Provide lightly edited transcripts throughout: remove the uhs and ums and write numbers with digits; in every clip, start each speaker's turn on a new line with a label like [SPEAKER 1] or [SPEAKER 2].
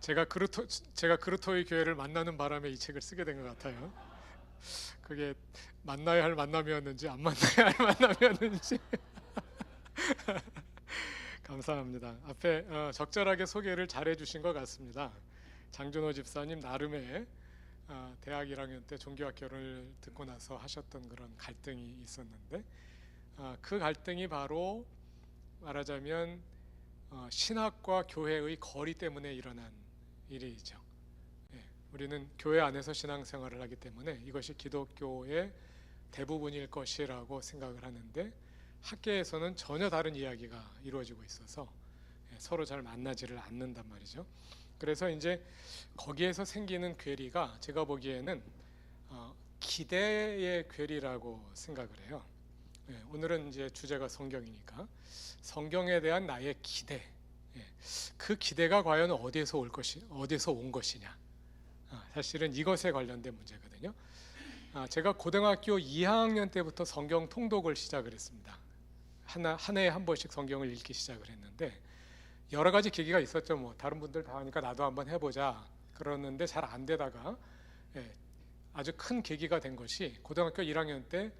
[SPEAKER 1] 제가 그루터의 교회를 만나는 바람에 이 책을 쓰게 된 것 같아요. 그게 만나야 할 만남이었는지 안 만나야 할 만남이었는지 감사합니다. 앞에 적절하게 소개를 잘 해주신 것 같습니다. 장준호 집사님 나름의 대학 1학년 때 종교학교를 듣고 나서 하셨던 그런 갈등이 있었는데 그 갈등이 바로 말하자면 신학과 교회의 거리 때문에 일어난 일이죠. 예, 우리는 교회 안에서 신앙생활을 하기 때문에 이것이 기독교의 대부분일 것이라고 생각을 하는데 학계에서는 전혀 다른 이야기가 이루어지고 있어서 서로 잘 만나지를 않는단 말이죠. 그래서 이제 거기에서 생기는 괴리가 제가 보기에는 기대의 괴리라고 생각을 해요. 오늘은 이제 주제가 성경이니까 성경에 대한 나의 기대, 그 기대가 과연 어디에서 온 것이냐, 사실은 이것에 관련된 문제거든요. 제가 고등학교 2학년 때부터 성경 통독을 시작을 했습니다. 한 해에 한 번씩 성경을 읽기 시작을 했는데 여러 가지 계기가 있었죠. 뭐 다른 분들 다 하니까 나도 한번 해보자 그러는데 잘 안 되다가 아주 큰 계기가 된 것이 고등학교 1학년 때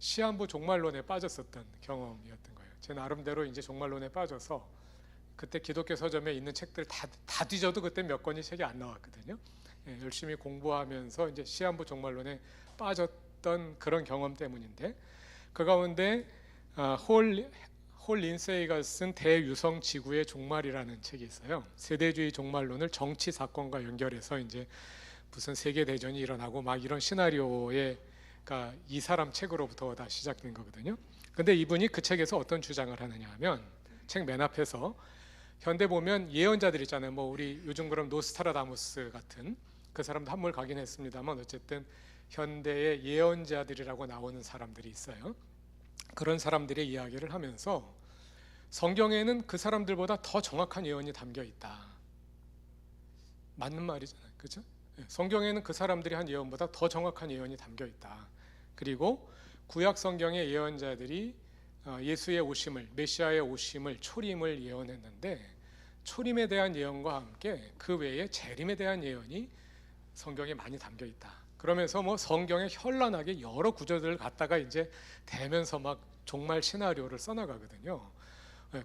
[SPEAKER 1] 시한부 종말론에 빠졌었던 경험이었던 거예요. 제 나름대로 이제 종말론에 빠져서 그때 기독교 서점에 있는 책들 다 뒤져도 그때 몇 권이 책이 안 나왔거든요. 열심히 공부하면서 이제 시한부 종말론에 빠졌던 그런 경험 때문인데 그 가운데 홀 린세이가 쓴 대유성 지구의 종말이라는 책이 있어요. 세대주의 종말론을 정치 사건과 연결해서 이제 무슨 세계 대전이 일어나고 막 이런 시나리오에 그러니까 이 사람 책으로부터 다 시작된 거거든요. 근데 이분이 그 책에서 어떤 주장을 하느냐 하면 책 맨 앞에서 현대 보면 예언자들 있잖아요. 뭐 우리 요즘 그럼 노스트라다무스 같은 그 사람도 한물 가긴 했습니다만 어쨌든 현대의 예언자들이라고 나오는 사람들이 있어요. 그런 사람들의 이야기를 하면서 성경에는 그 사람들보다 더 정확한 예언이 담겨 있다. 맞는 말이잖아요. 그렇죠? 성경에는 그 사람들이 한 예언보다 더 정확한 예언이 담겨 있다. 그리고 구약 성경의 예언자들이 예수의 오심을, 메시아의 오심을, 초림을 예언했는데 초림에 대한 예언과 함께 그 외에 재림에 대한 예언이 성경에 많이 담겨 있다. 그러면서 뭐 성경에 현란하게 여러 구절들을 갖다가 이제 대면서 막 종말 시나리오를 써나가거든요.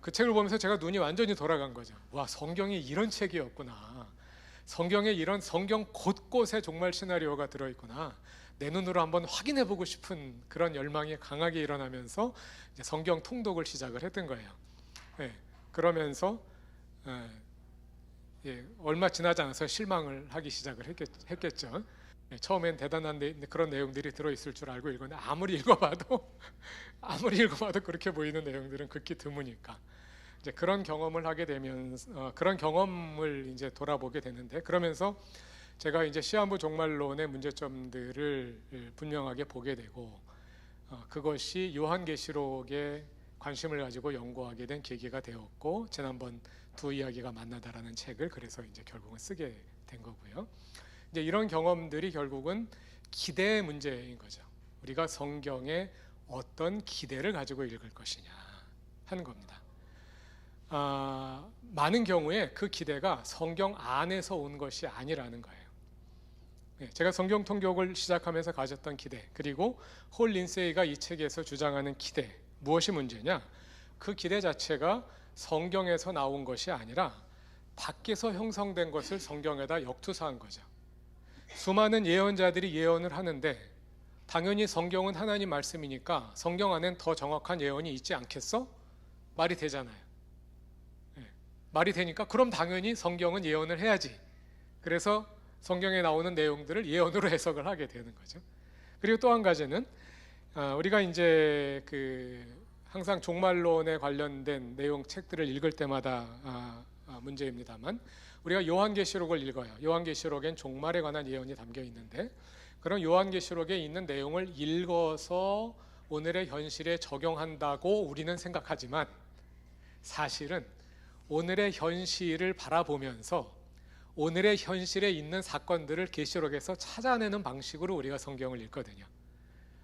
[SPEAKER 1] 그 책을 보면서 제가 눈이 완전히 돌아간 거죠. 와, 성경이 이런 책이었구나. 성경에 이런 성경 곳곳에 종말 시나리오가 들어있구나. 내 눈으로 한번 확인해보고 싶은 그런 열망이 강하게 일어나면서 이제 성경 통독을 시작을 했던 거예요. 그러면서 얼마 지나지 않아서 실망을 하기 시작을 했겠죠. 처음엔 대단한 그런 내용들이 들어있을 줄 알고 읽었는데 아무리 읽어봐도 그렇게 보이는 내용들은 극히 드무니까 이제 그런 경험을 하게 되면 그런 경험을 이제 돌아보게 되는데 그러면서 제가 이제 시한부 종말론의 문제점들을 분명하게 보게 되고 그것이 요한계시록에 관심을 가지고 연구하게 된 계기가 되었고 지난번 두 이야기가 만나다라는 책을 그래서 이제 결국은 쓰게 된 거고요. 이제 이런 경험들이 결국은 기대의 문제인 거죠. 우리가 성경에 어떤 기대를 가지고 읽을 것이냐 하는 겁니다. 많은 경우에 그 기대가 성경 안에서 온 것이 아니라는 거예요. 제가 성경 통독을 시작하면서 가졌던 기대, 그리고 홀 린세이가 이 책에서 주장하는 기대, 무엇이 문제냐? 그 기대 자체가 성경에서 나온 것이 아니라 밖에서 형성된 것을 성경에다 역투사한 거죠. 수많은 예언자들이 예언을 하는데 당연히 성경은 하나님 말씀이니까 성경 안엔 더 정확한 예언이 있지 않겠어? 말이 되잖아요. 말이 되니까 그럼 당연히 성경은 예언을 해야지. 그래서 성경에 나오는 내용들을 예언으로 해석을 하게 되는 거죠. 그리고 또 한 가지는 우리가 이제 항상 종말론에 관련된 내용 책들을 읽을 때마다 문제입니다만 우리가 요한계시록을 읽어요. 요한계시록엔 종말에 관한 예언이 담겨 있는데 그런 요한계시록에 있는 내용을 읽어서 오늘의 현실에 적용한다고 우리는 생각하지만 사실은 오늘의 현실을 바라보면서 오늘의 현실에 있는 사건들을 계시록에서 찾아내는 방식으로 우리가 성경을 읽거든요.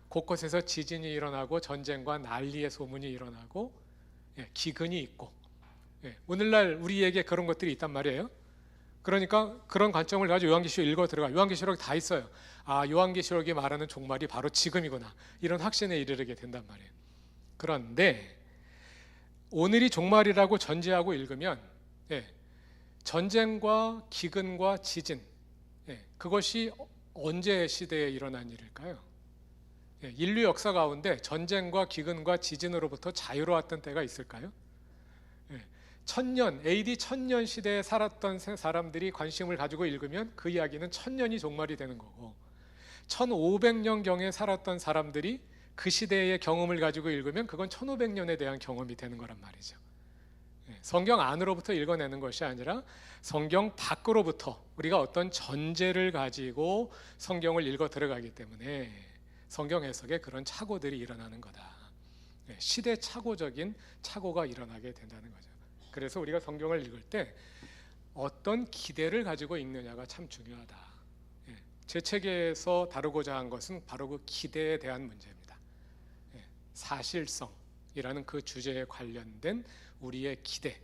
[SPEAKER 1] 곳곳에서 지진이 일어나고 전쟁과 난리의 소문이 일어나고 기근이 있고 오늘날 우리에게 그런 것들이 있단 말이에요. 그러니까 그런 관점을 가지고 요한계시록 읽어 들어가. 요한계시록에 다 있어요. 아, 요한계시록이 말하는 종말이 바로 지금이구나. 이런 확신에 이르게 된단 말이에요. 그런데 오늘이 종말이라고 전제하고 읽으면 전쟁과 기근과 지진, 그것이 언제 시대에 일어난 일일까요? 인류 역사 가운데 전쟁과 기근과 지진으로부터 자유로웠던 때가 있을까요? 천년, AD 1000년 시대에 살았던 사람들이 관심을 가지고 읽으면 그 이야기는 1000년이 종말이 되는 거고, 1500년경에 살았던 사람들이 그 시대의 경험을 가지고 읽으면 그건 1500년에 대한 경험이 되는 거란 말이죠. 성경 안으로부터 읽어내는 것이 아니라 성경 밖으로부터 우리가 어떤 전제를 가지고 성경을 읽어 들어가기 때문에 성경 해석에 그런 착오들이 일어나는 거다. 시대착오적인 착오가 일어나게 된다는 거죠. 그래서 우리가 성경을 읽을 때 어떤 기대를 가지고 읽느냐가 참 중요하다. 제 책에서 다루고자 한 것은 바로 그 기대에 대한 문제입니다. 사실성이라는 그 주제에 관련된 우리의 기대,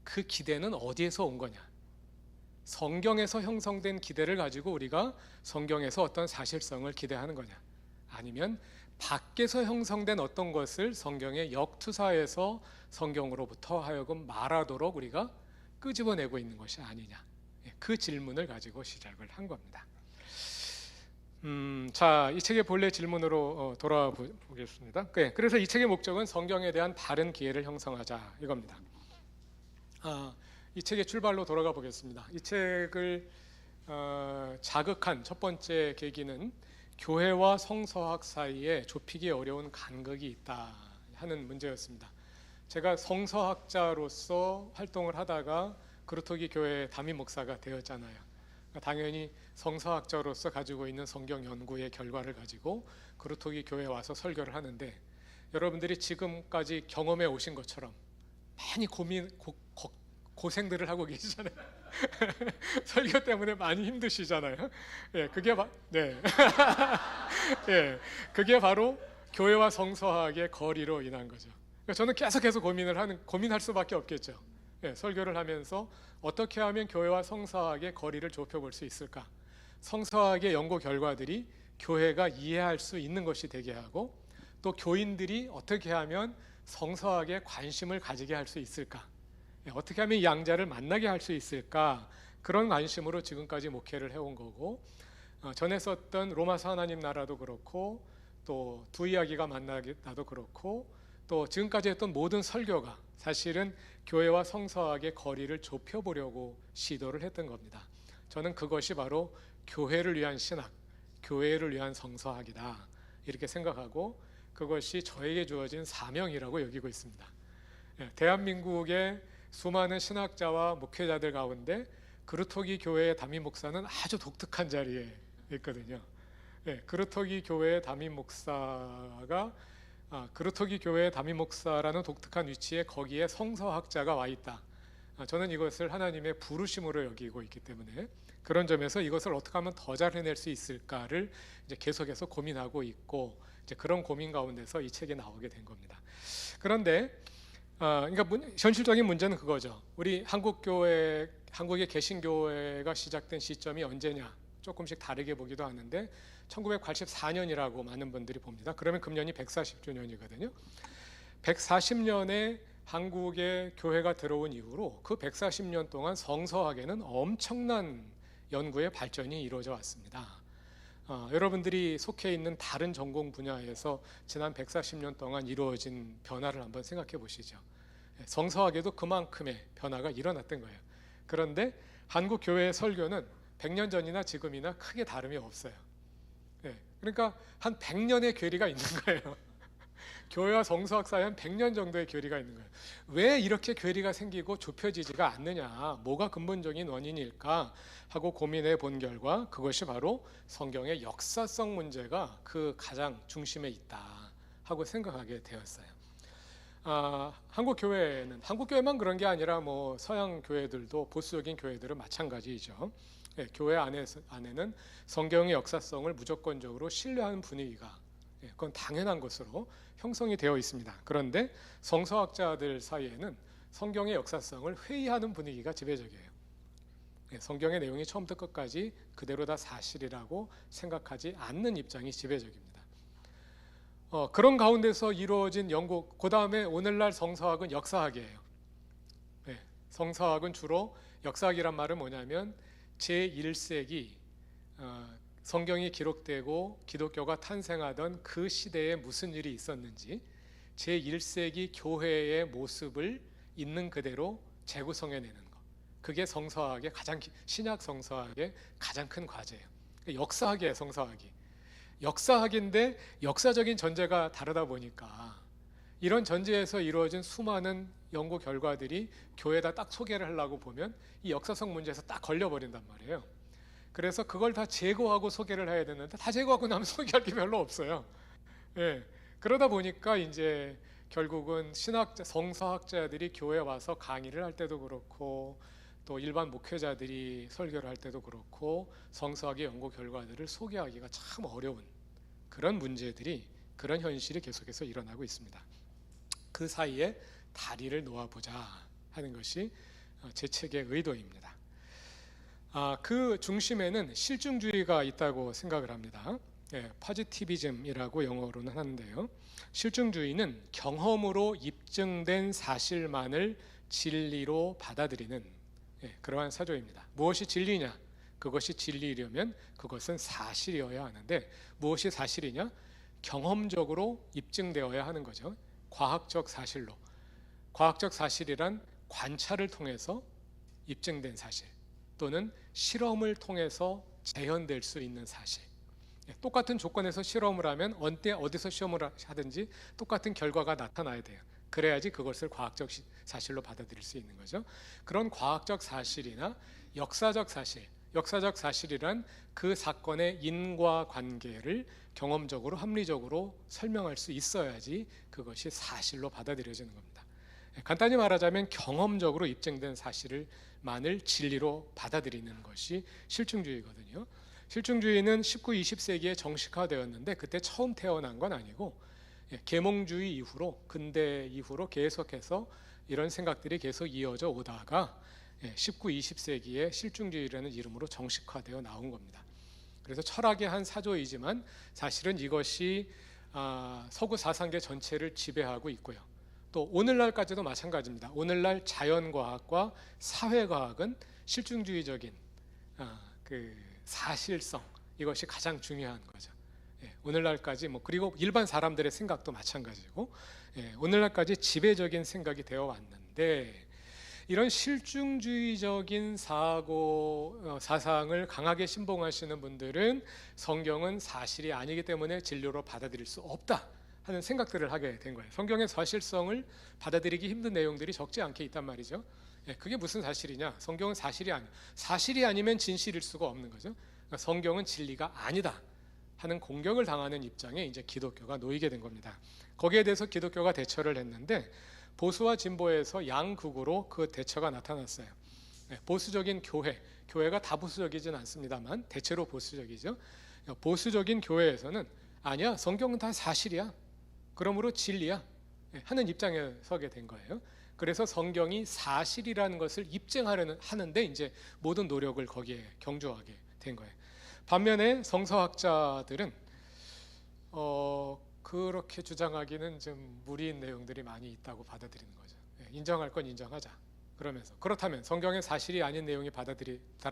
[SPEAKER 1] 그 기대는 어디에서 온 거냐? 성경에서 형성된 기대를 가지고 우리가 성경에서 어떤 사실성을 기대하는 거냐? 아니면 밖에서 형성된 어떤 것을 성경에 역투사해서 성경으로부터 하여금 말하도록 우리가 끄집어내고 있는 것이 아니냐? 그 질문을 가지고 시작을 한 겁니다. 자, 이 책의 본래 질문으로 돌아와 보겠습니다. 그래서 이 책의 목적은 성경에 대한 바른 기회를 형성하자 이겁니다. 이 책의 출발로 돌아가 보겠습니다. 이 책을 자극한 첫 번째 계기는 교회와 성서학 사이에 좁히기 어려운 간극이 있다 하는 문제였습니다. 제가 성서학자로서 활동을 하다가 그루터기 교회 담임 목사가 되었잖아요. 당연히 성서학자로서 가지고 있는 성경 연구의 결과를 가지고 그루터기 교회에 와서 설교를 하는데, 여러분들이 지금까지 경험해 오신 것처럼 많이 고생들을 하고 계시잖아요. 설교 때문에 많이 힘드시잖아요. 그게 바로 교회와 성서학의 거리로 인한 거죠. 저는 계속해서 고민할 수밖에 없겠죠. 설교를 하면서 어떻게 하면 교회와 성서학의 거리를 좁혀볼 수 있을까? 성서학의 연구 결과들이 교회가 이해할 수 있는 것이 되게 하고, 또 교인들이 어떻게 하면 성서학에 관심을 가지게 할 수 있을까? 어떻게 하면 이 양자를 만나게 할 수 있을까? 그런 관심으로 지금까지 목회를 해온 거고, 전에 썼던 로마서 하나님 나라도 그렇고, 또 두 이야기가 만나다도 그렇고, 또 지금까지 했던 모든 설교가 사실은 교회와 성서학의 거리를 좁혀보려고 시도를 했던 겁니다. 저는 그것이 바로 교회를 위한 신학, 교회를 위한 성서학이다 이렇게 생각하고, 그것이 저에게 주어진 사명이라고 여기고 있습니다. 대한민국의 수많은 신학자와 목회자들 가운데 그루터기 교회의 담임 목사는 아주 독특한 자리에 있거든요. 그루터기 교회의 담임 목사가 그루터기 교회의 담임 목사라는 독특한 위치에 거기에 성서학자가 와 있다. 저는 이것을 하나님의 부르심으로 여기고 있기 때문에 그런 점에서 이것을 어떻게 하면 더 잘 해낼 수 있을까를 이제 계속해서 고민하고 있고, 이제 그런 고민 가운데서 이 책이 나오게 된 겁니다. 그런데 그러니까 현실적인 문제는 그거죠. 우리 한국의 개신교회가 시작된 시점이 언제냐? 조금씩 다르게 보기도 하는데 1984년이라고 많은 분들이 봅니다. 그러면 금년이 140주년이거든요. 140년에 한국에 교회가 들어온 이후로 그 140년 동안 성서학에는 엄청난 연구의 발전이 이루어져 왔습니다. 여러분들이 속해 있는 다른 전공 분야에서 지난 140년 동안 이루어진 변화를 한번 생각해 보시죠. 성서학에도 그만큼의 변화가 일어났던 거예요. 그런데 한국 교회의 설교는 100년 전이나 지금이나 크게 다름이 없어요. 그러니까 한 100년의 괴리가 있는 거예요. 교회와 성서학 사이에 한 100년 정도의 괴리가 있는 거예요. 왜 이렇게 괴리가 생기고 좁혀지지가 않느냐, 뭐가 근본적인 원인일까 하고 고민해 본 결과 그것이 바로 성경의 역사성 문제가 그 가장 중심에 있다 하고 생각하게 되었어요. 한국 교회만 그런 게 아니라 뭐 서양 교회들도, 보수적인 교회들은 마찬가지이죠. 교회 안에는 성경의 역사성을 무조건적으로 신뢰하는 분위기가, 그건 당연한 것으로 형성이 되어 있습니다. 그런데 성서학자들 사이에는 성경의 역사성을 회의하는 분위기가 지배적이에요. 성경의 내용이 처음부터 끝까지 그대로 다 사실이라고 생각하지 않는 입장이 지배적입니다. 그런 가운데서 이루어진 연구, 그 다음에 오늘날 성서학은 역사학이에요. 성서학은 주로, 역사학이란 말은 뭐냐면 제1세기 성경이 기록되고 기독교가 탄생하던 그 시대에 무슨 일이 있었는지 제1세기 교회의 모습을 있는 그대로 재구성해내는 것, 그게 성서학의 신약 성서학의 가장 큰 과제예요. 역사학이에요. 성서학이 역사학인데 역사적인 전제가 다르다 보니까 이런 전제에서 이루어진 수많은 연구 결과들이 교회에다 딱 소개를 하려고 보면 이 역사성 문제에서 딱 걸려버린단 말이에요. 그래서 그걸 다 제거하고 소개를 해야 되는데 다 제거하고 나면 소개할 게 별로 없어요. 그러다 보니까 이제 결국은 성서학자들이 교회에 와서 강의를 할 때도 그렇고 또 일반 목회자들이 설교를 할 때도 그렇고 성서학의 연구 결과들을 소개하기가 참 어려운 그런 문제들이, 그런 현실이 계속해서 일어나고 있습니다. 그 사이에 다리를 놓아보자 하는 것이 제 책의 의도입니다. 그 중심에는 실증주의가 있다고 생각을 합니다. 포지티비즘이라고 영어로는 하는데요. 실증주의는 경험으로 입증된 사실만을 진리로 받아들이는 그러한 사조입니다. 무엇이 진리냐? 그것이 진리이려면 그것은 사실이어야 하는데, 무엇이 사실이냐? 경험적으로 입증되어야 하는 거죠. 과학적 사실로. 과학적 사실이란 관찰을 통해서 입증된 사실, 또는 실험을 통해서 재현될 수 있는 사실. 똑같은 조건에서 실험을 하면 언제 어디서 시험을 하든지 똑같은 결과가 나타나야 돼요. 그래야지 그것을 과학적 사실로 받아들일 수 있는 거죠. 그런 과학적 사실이나 역사적 사실, 역사적 사실이란 그 사건의 인과관계를 경험적으로 합리적으로 설명할 수 있어야지 그것이 사실로 받아들여지는 겁니다. 간단히 말하자면 경험적으로 입증된 사실만을 진리로 받아들이는 것이 실증주의거든요. 실증주의는 19, 20세기에 정식화되었는데 그때 처음 태어난 건 아니고 계몽주의 이후로, 근대 이후로 계속해서 이런 생각들이 계속 이어져 오다가 19, 20세기에 실증주의라는 이름으로 정식화되어 나온 겁니다. 그래서 철학의 한 사조이지만 사실은 이것이 서구 사상계 전체를 지배하고 있고요. 또 오늘날까지도 마찬가지입니다. 오늘날 자연과학과 사회과학은 실증주의적인 그 사실성, 이것이 가장 중요한 거죠. 오늘날까지 그리고 일반 사람들의 생각도 마찬가지고 오늘날까지 지배적인 생각이 되어 왔는데, 이런 실증주의적인 사상을 강하게 신봉하시는 분들은 성경은 사실이 아니기 때문에 진리로 받아들일 수 없다 하는 생각들을 하게 된 거예요. 성경의 사실성을 받아들이기 힘든 내용들이 적지 않게 있단 말이죠. 그게 무슨 사실이냐? 성경은 사실이 아니면 진실일 수가 없는 거죠. 그러니까 성경은 진리가 아니다 하는 공격을 당하는 입장에 이제 기독교가 놓이게 된 겁니다. 거기에 대해서 기독교가 대처를 했는데 보수와 진보에서 양극으로 그 대처가 나타났어요. 보수적인 교회가 다 보수적이진 않습니다만 대체로 보수적이죠. 보수적인 교회에서는 아니야, 성경은 다 사실이야, 그러므로 진리야 하는 입장에 서게 된 거예요. 그래서 성경이 사실이라는 것을 입증하는데 이제 모든 노력을 거기에 경주하게 된 거예요. 반면에 성서학자들은 그렇게 주장하기는 좀 무리인 내용들이 많이 있다고 받아들이는 거죠. 인정할 건 인정하자 그러면서, 그렇다면 성경에 사실이 아닌 내용이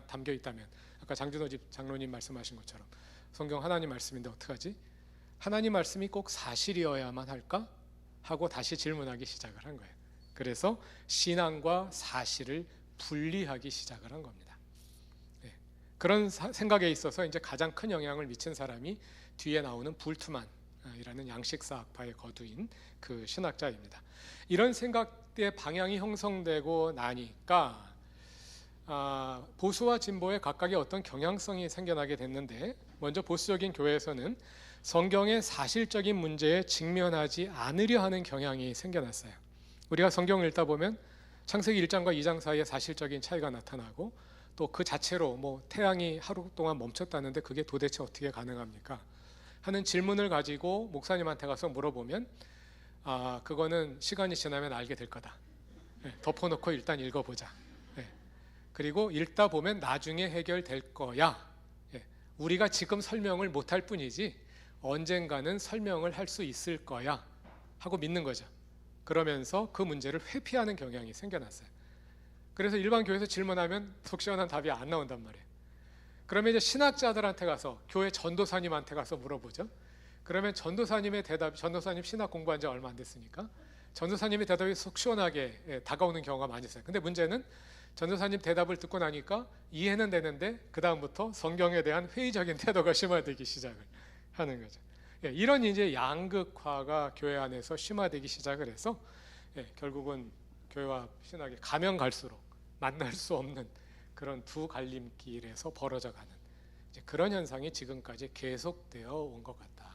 [SPEAKER 1] 담겨 있다면 아까 장준호 장로님 말씀하신 것처럼 성경 하나님 말씀인데 어떡하지? 하나님 말씀이 꼭 사실이어야만 할까? 하고 다시 질문하기 시작을 한 거예요. 그래서 신앙과 사실을 분리하기 시작을 한 겁니다. 그런 생각에 있어서 이제 가장 큰 영향을 미친 사람이 뒤에 나오는 불트만이라는 양식사학파의 거두인 그 신학자입니다. 이런 생각의 방향이 형성되고 나니까 보수와 진보의 각각의 어떤 경향성이 생겨나게 됐는데, 먼저 보수적인 교회에서는 성경의 사실적인 문제에 직면하지 않으려 하는 경향이 생겨났어요. 우리가 성경을 읽다 보면 창세기 1장과 2장 사이에 사실적인 차이가 나타나고, 또 그 자체로 태양이 하루 동안 멈췄다는데 그게 도대체 어떻게 가능합니까? 하는 질문을 가지고 목사님한테 가서 물어보면 그거는 시간이 지나면 알게 될 거다. 덮어놓고 일단 읽어보자. 그리고 읽다 보면 나중에 해결될 거야. 예, 우리가 지금 설명을 못할 뿐이지 언젠가는 설명을 할 수 있을 거야 하고 믿는 거죠. 그러면서 그 문제를 회피하는 경향이 생겨났어요. 그래서 일반 교회에서 질문하면 속 시원한 답이 안 나온단 말이에요. 그러면 이제 신학자들한테 가서, 교회 전도사님한테 가서 물어보죠. 그러면 전도사님의 대답, 전도사님 신학 공부한 지 얼마 안 됐으니까 전도사님의 대답이 속 시원하게 다가오는 경우가 많이 있어요. 근데 문제는 전도사님 대답을 듣고 나니까 이해는 되는데 그 다음부터 성경에 대한 회의적인 태도가 심화되기 시작을 하는 거죠. 이런 이제 양극화가 교회 안에서 심화되기 시작을 해서 결국은 교회와 신학이 가면 갈수록 만날 수 없는 그런 두 갈림길에서 벌어져 가는 이제 그런 현상이 지금까지 계속되어 온 것 같다.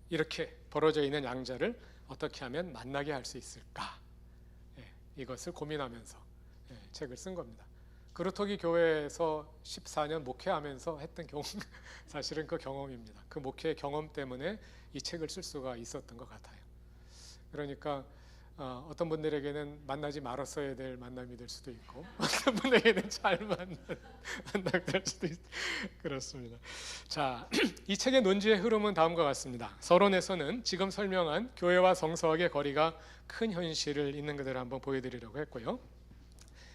[SPEAKER 1] 이렇게 벌어져 있는 양자를 어떻게 하면 만나게 할 수 있을까? 이것을 고민하면서 책을 쓴 겁니다. 그루터기 교회에서 14년 목회하면서 했던 경험, 사실은 그 경험입니다. 그 목회 경험 때문에 이 책을 쓸 수가 있었던 것 같아요. 그러니까 어떤 분들에게는 만나지 말았어야 될 만남이 될 수도 있고 어떤 분에게는 잘 만남이 될 수도 있고 그렇습니다. 자, 이 책의 논지의 흐름은 다음과 같습니다. 서론에서는 지금 설명한 교회와 성서학의 거리가 큰 현실을 있는 그대로 한번 보여드리려고 했고요.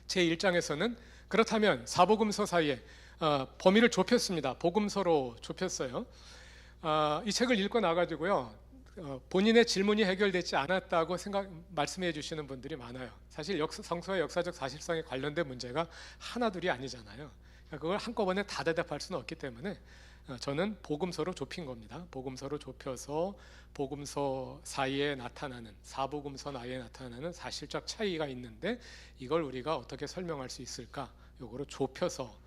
[SPEAKER 1] 제1장에서는 그렇다면 사복음서 사이에 범위를 좁혔습니다. 복음서로 좁혔어요. 이 책을 읽고 나가지고요, 본인의 질문이 해결되지 않았다고 말씀해 주시는 분들이 많아요. 사실 성서의 역사적 사실상에 관련된 문제가 하나둘이 아니잖아요. 그걸 한꺼번에 다 대답할 수는 없기 때문에 저는 복음서로 좁힌 겁니다. 복음서로 좁혀서 복음서 사이에 나타나는, 사복음서 나이에 나타나는 사실적 차이가 있는데 이걸 우리가 어떻게 설명할 수 있을까? 요거로 좁혀서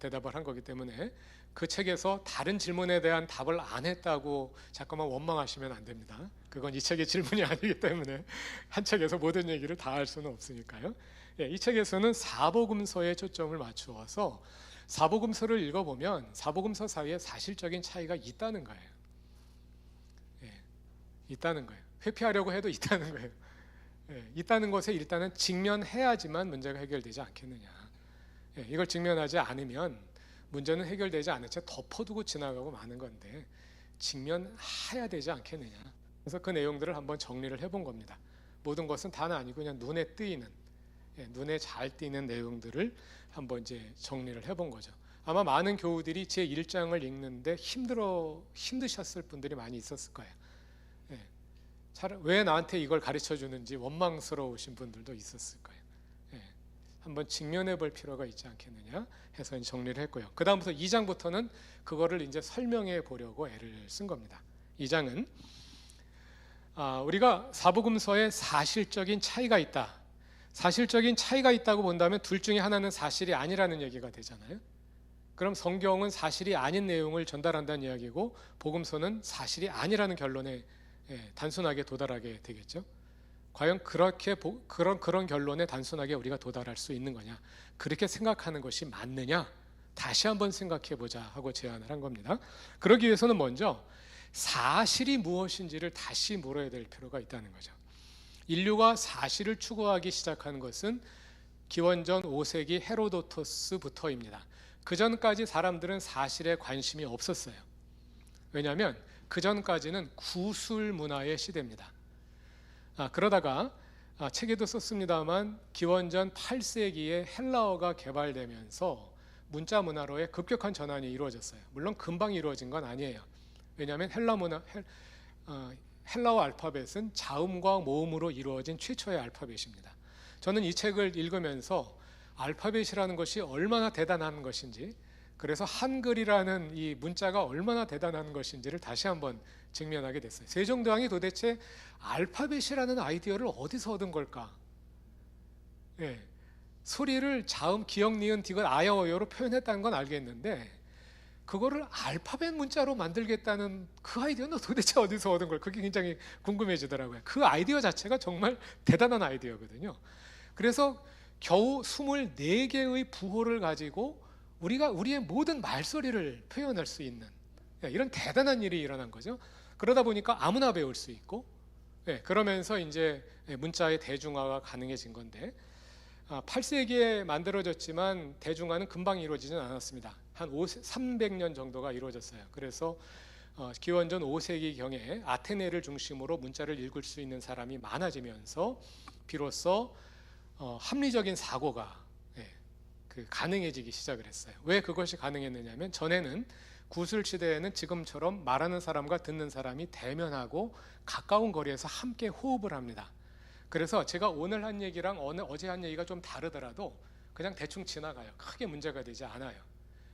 [SPEAKER 1] 대답을 한 거기 때문에 그 책에서 다른 질문에 대한 답을 안 했다고 잠깐만 원망하시면 안 됩니다. 그건 이 책의 질문이 아니기 때문에 한 책에서 모든 얘기를 다 할 수는 없으니까요. 이 책에서는 사복음서에 초점을 맞추어서 사복음서를 읽어보면 사복음서 사이에 사실적인 차이가 있다는 거예요. 있다는 거예요. 회피하려고 해도 있다는 거예요. 있다는 것에 일단은 직면해야지만 문제가 해결되지 않겠느냐. 이걸 직면하지 않으면 문제는 해결되지 않은 채 덮어두고 지나가고 마는 건데 직면해야 되지 않겠느냐. 그래서 그 내용들을 한번 정리를 해본 겁니다. 모든 것은 다는 아니고 그냥 눈에 띄는, 눈에 잘 띄는 내용들을 한번 이제 정리를 해본 거죠. 아마 많은 교우들이 제 1장을 읽는데 힘드셨을 분들이 많이 있었을 거예요. 왜 나한테 이걸 가르쳐 주는지 원망스러우신 분들도 있었을 거예요. 한번 직면해 볼 필요가 있지 않겠느냐 해서 정리를 했고요. 그 다음부터 2장부터는 그거를 이제 설명해 보려고 애를 쓴 겁니다. 2장은 우리가 사복음서에 사실적인 차이가 있다. 사실적인 차이가 있다고 본다면 둘 중에 하나는 사실이 아니라는 얘기가 되잖아요. 그럼 성경은 사실이 아닌 내용을 전달한다는 이야기고 복음서는 사실이 아니라는 결론에 단순하게 도달하게 되겠죠. 과연 그런 결론에 단순하게 우리가 도달할 수 있는 거냐, 그렇게 생각하는 것이 맞느냐, 다시 한번 생각해 보자 하고 제안을 한 겁니다. 그러기 위해서는 먼저 사실이 무엇인지를 다시 물어야 될 필요가 있다는 거죠. 인류가 사실을 추구하기 시작한 것은 기원전 5세기 헤로도토스부터입니다. 그 전까지 사람들은 사실에 관심이 없었어요. 왜냐하면 그 전까지는 구술 문화의 시대입니다. 그러다가 책에도 썼습니다만 기원전 8세기에 헬라어가 개발되면서 문자 문화로의 급격한 전환이 이루어졌어요. 물론 금방 이루어진 건 아니에요. 왜냐하면 헬라어 알파벳은 자음과 모음으로 이루어진 최초의 알파벳입니다. 저는 이 책을 읽으면서 알파벳이라는 것이 얼마나 대단한 것인지, 그래서 한글이라는 이 문자가 얼마나 대단한 것인지를 다시 한번 직면하게 됐어요. 세종대왕이 도대체 알파벳이라는 아이디어를 어디서 얻은 걸까? 소리를 자음, 기역, 니은, 디귿, 아여, 어여로 표현했다는 건 알겠는데 그거를 알파벳 문자로 만들겠다는 그 아이디어는 도대체 어디서 얻은 걸? 그게 굉장히 궁금해지더라고요. 그 아이디어 자체가 정말 대단한 아이디어거든요. 그래서 겨우 24개의 부호를 가지고 우리가 우리의 모든 말소리를 표현할 수 있는 이런 대단한 일이 일어난 거죠. 그러다 보니까 아무나 배울 수 있고 그러면서 이제 문자의 대중화가 가능해진 건데 8세기에 만들어졌지만 대중화는 금방 이루어지진 않았습니다. 한 300년 정도가 이루어졌어요. 그래서 기원전 5세기경에 아테네를 중심으로 문자를 읽을 수 있는 사람이 많아지면서 비로소 합리적인 사고가 가능해지기 시작을 했어요. 왜 그것이 가능했느냐면 전에는 구술시대에는 지금처럼 말하는 사람과 듣는 사람이 대면하고 가까운 거리에서 함께 호흡을 합니다. 그래서 제가 오늘 한 얘기랑 어제 한 얘기가 좀 다르더라도 그냥 대충 지나가요. 크게 문제가 되지 않아요.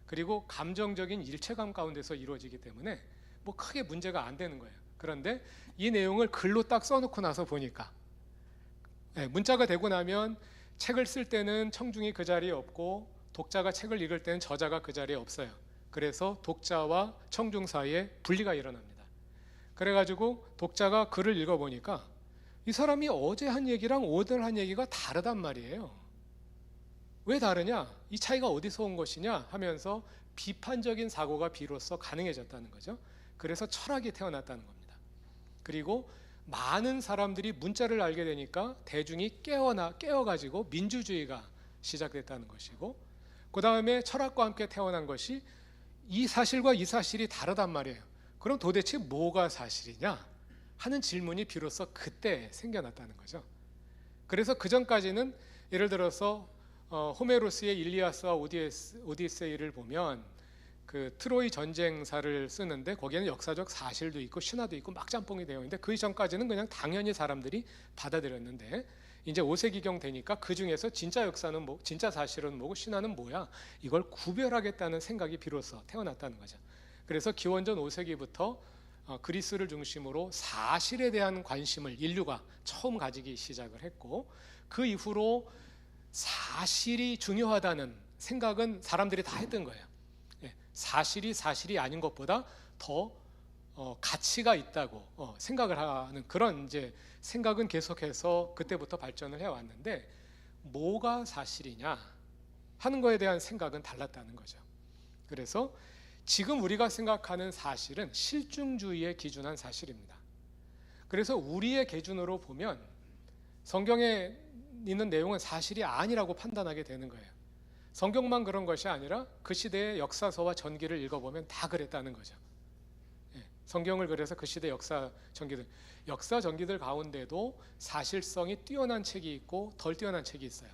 [SPEAKER 1] 그리고 감정적인 일체감 가운데서 이루어지기 때문에 뭐 크게 문제가 안 되는 거예요. 그런데 이 내용을 글로 딱 써놓고 나서 보니까 문자가 되고 나면 책을 쓸 때는 청중이 그 자리에 없고 독자가 책을 읽을 때는 저자가 그 자리에 없어요. 그래서 독자와 청중 사이에 분리가 일어납니다. 그래가지고 독자가 글을 읽어보니까 이 사람이 어제 한 얘기랑 오늘 한 얘기가 다르단 말이에요. 왜 다르냐? 이 차이가 어디서 온 것이냐 하면서 비판적인 사고가 비로소 가능해졌다는 거죠. 그래서 철학이 태어났다는 겁니다. 그리고 많은 사람들이 문자를 알게 되니까 대중이 깨어가지고 민주주의가 시작됐다는 것이고, 그 다음에 철학과 함께 태어난 것이 이 사실과 이 사실이 다르단 말이에요. 그럼 도대체 뭐가 사실이냐 하는 질문이 비로소 그때 생겨났다는 거죠. 그래서 그 전까지는 예를 들어서 호메로스의 일리아스와 오디세이를 보면 그 트로이 전쟁사를 쓰는데 거기에는 역사적 사실도 있고 신화도 있고 막 짬뽕이 되어 있는데 그 전까지는 그냥 당연히 사람들이 받아들였는데 이제 5세기경 되니까 그 중에서 진짜 역사는 뭐, 진짜 사실은 뭐고 신화는 뭐야, 이걸 구별하겠다는 생각이 비로소 태어났다는 거죠. 그래서 기원전 5세기부터 그리스를 중심으로 사실에 대한 관심을 인류가 처음 가지기 시작을 했고, 그 이후로 사실이 중요하다는 생각은 사람들이 다 했던 거예요. 사실이 아닌 것보다 더 가치가 있다고 생각을 하는 그런 이제 생각은 계속해서 그때부터 발전을 해왔는데, 뭐가 사실이냐 하는 거에 대한 생각은 달랐다는 거죠. 그래서 지금 우리가 생각하는 사실은 실증주의에 기준한 사실입니다. 그래서 우리의 기준으로 보면 성경에 있는 내용은 사실이 아니라고 판단하게 되는 거예요. 성경만 그런 것이 아니라 그 시대의 역사서와 전기를 읽어보면 다 그랬다는 거죠. 성경을 그래서 그 시대 역사 전기들 가운데도 사실성이 뛰어난 책이 있고 덜 뛰어난 책이 있어요.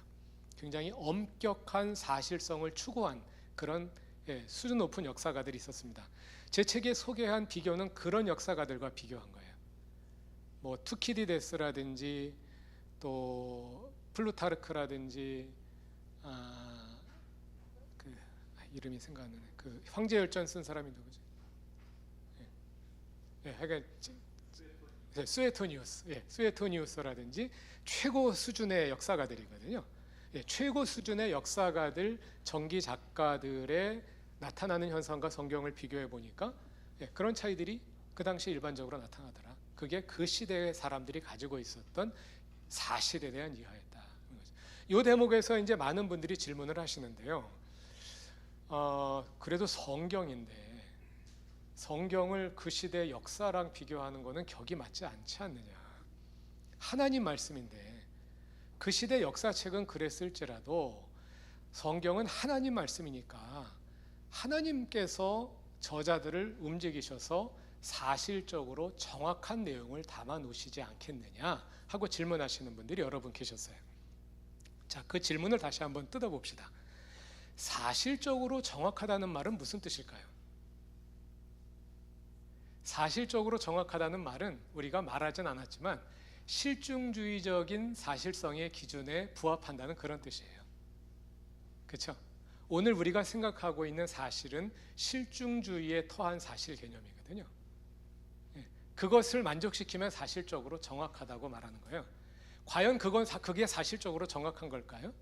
[SPEAKER 1] 굉장히 엄격한 사실성을 추구한 그런 수준 높은 역사가들이 있었습니다. 제 책에 소개한 비교는 그런 역사가들과 비교한 거예요. 뭐 투키디데스라든지 또 플루타르크라든지 이름이 생각 안 나네. 그 황제열전 쓴 사람이 누구지? 스웨토니우스라든지 최고 수준의 역사가들이거든요. 최고 수준의 역사가들, 전기 작가들의 나타나는 현상과 성경을 비교해 보니까 그런 차이들이 그 당시 일반적으로 나타나더라. 그게 그 시대의 사람들이 가지고 있었던 사실에 대한 이해였다. 이 대목에서 이제 많은 분들이 질문을 하시는데요. 그래도 성경인데 성경을 그 시대 역사랑 비교하는 것은 격이 맞지 않지 않느냐. 하나님 말씀인데 그 시대 역사책은 그랬을지라도 성경은 하나님 말씀이니까 하나님께서 저자들을 움직이셔서 사실적으로 정확한 내용을 담아 놓으시지 않겠느냐 하고 질문하시는 분들이 여러 분 계셨어요. 자, 그 질문을 다시 한번 뜯어봅시다. 사실적으로 정확하다는 말은 무슨 뜻일까요? 사실적으로 정확하다는 말은 우리가 말하진 않았지만 실증주의적인 사실성의 기준에 부합한다는 그런 뜻이에요. 그렇죠? 오늘 우리가 생각하고 있는 사실은 실증주의에 터한 사실 개념이거든요. 그것을 만족시키면 사실적으로 정확하다고 말하는 거예요. 과연 그게 사실적으로 정확한 걸까요?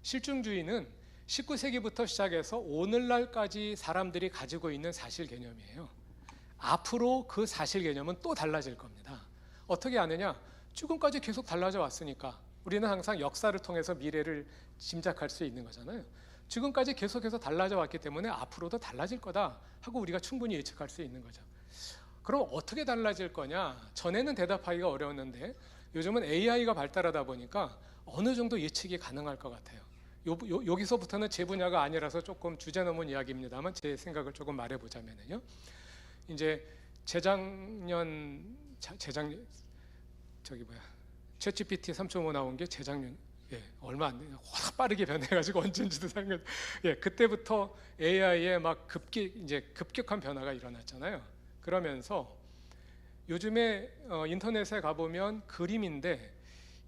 [SPEAKER 1] 실증주의는 19세기부터 시작해서 오늘날까지 사람들이 가지고 있는 사실 개념이에요. 앞으로 그 사실 개념은 또 달라질 겁니다. 어떻게 아느냐? 지금까지 계속 달라져 왔으니까 우리는 항상 역사를 통해서 미래를 짐작할 수 있는 거잖아요. 지금까지 계속해서 달라져 왔기 때문에 앞으로도 달라질 거다 하고 우리가 충분히 예측할 수 있는 거죠. 그럼 어떻게 달라질 거냐? 전에는 대답하기가 어려웠는데 요즘은 AI가 발달하다 보니까 어느 정도 예측이 가능할 것 같아요. 여기서부터는 제 분야가 아니라서 조금 주제 넘은 이야기입니다만 제 생각을 조금 말해보자면요. 이제 재작년 챗GPT 3.5 나온 게 재작년 얼마 안 돼요. 확 빠르게 변해가지고 언젠지도 상관. 그때부터 AI에 막 급격한 변화가 일어났잖아요. 그러면서 요즘에 인터넷에 가보면 그림인데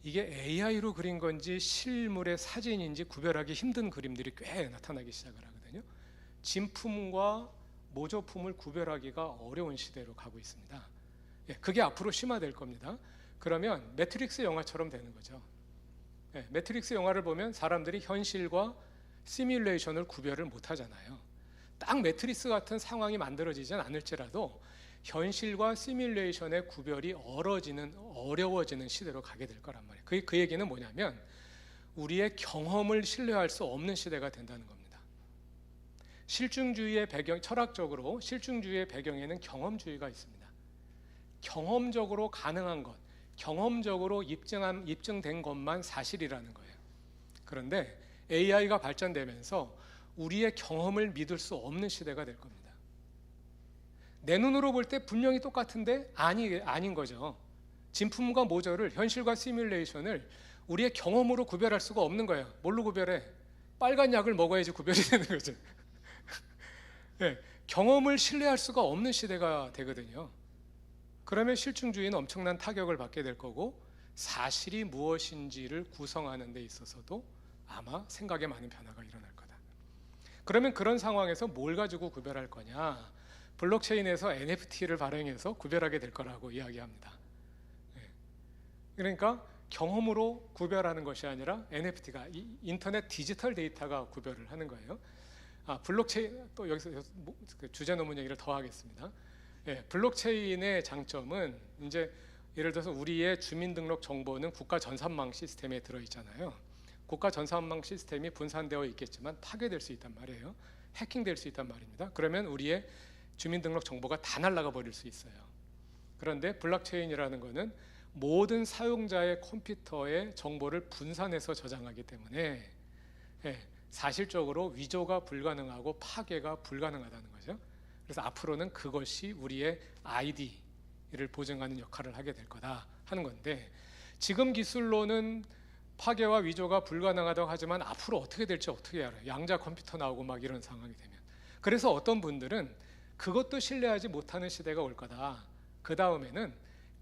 [SPEAKER 1] 이게 AI로 그린 건지 실물의 사진인지 구별하기 힘든 그림들이 꽤 나타나기 시작을 하거든요. 진품과 모조품을 구별하기가 어려운 시대로 가고 있습니다. 그게 앞으로 심화될 겁니다. 그러면 매트릭스 영화처럼 되는 거죠. 매트릭스 영화를 보면 사람들이 현실과 시뮬레이션을 구별을 못 하잖아요. 딱 매트릭스 같은 상황이 만들어지진 않을지라도 현실과 시뮬레이션의 구별이 어려워지는 시대로 가게 될 거란 말이에요. 그 얘기는 뭐냐면 우리의 경험을 신뢰할 수 없는 시대가 된다는 겁니다. 실증주의의 배경, 철학적으로 실증주의의 배경에는 경험주의가 있습니다. 경험적으로 가능한 것, 경험적으로 입증된 것만 사실이라는 거예요. 그런데 AI가 발전되면서 우리의 경험을 믿을 수 없는 시대가 될 겁니다. 내 눈으로 볼 때 분명히 똑같은데 아닌 거죠. 진품과 모조를, 현실과 시뮬레이션을 우리의 경험으로 구별할 수가 없는 거예요. 뭘로 구별해? 빨간 약을 먹어야지 구별이 되는 거죠. 경험을 신뢰할 수가 없는 시대가 되거든요. 그러면 실증주의는 엄청난 타격을 받게 될 거고 사실이 무엇인지를 구성하는 데 있어서도 아마 생각에 많은 변화가 일어날 거다. 그러면 그런 상황에서 뭘 가지고 구별할 거냐? 블록체인에서 NFT를 발행해서 구별하게 될 거라고 이야기합니다. 그러니까 경험으로 구별하는 것이 아니라 NFT가 인터넷 디지털 데이터가 구별을 하는 거예요. 블록체인, 또 여기서 주제 논문 얘기를 더 하겠습니다. 블록체인의 장점은 이제 예를 들어서 우리의 주민등록 정보는 국가 전산망 시스템에 들어있잖아요. 국가 전산망 시스템이 분산되어 있겠지만 파괴될 수 있단 말이에요. 해킹될 수 있단 말입니다. 그러면 우리의 주민등록 정보가 다 날아가 버릴 수 있어요. 그런데 블록체인이라는 것은 모든 사용자의 컴퓨터에 정보를 분산해서 저장하기 때문에 사실적으로 위조가 불가능하고 파괴가 불가능하다는 거죠. 그래서 앞으로는 그것이 우리의 아이디를 보증하는 역할을 하게 될 거다 하는 건데, 지금 기술로는 파괴와 위조가 불가능하다고 하지만 앞으로 어떻게 될지 어떻게 알아요? 양자 컴퓨터 나오고 막 이런 상황이 되면. 그래서 어떤 분들은 그것도 신뢰하지 못하는 시대가 올 거다. 그 다음에는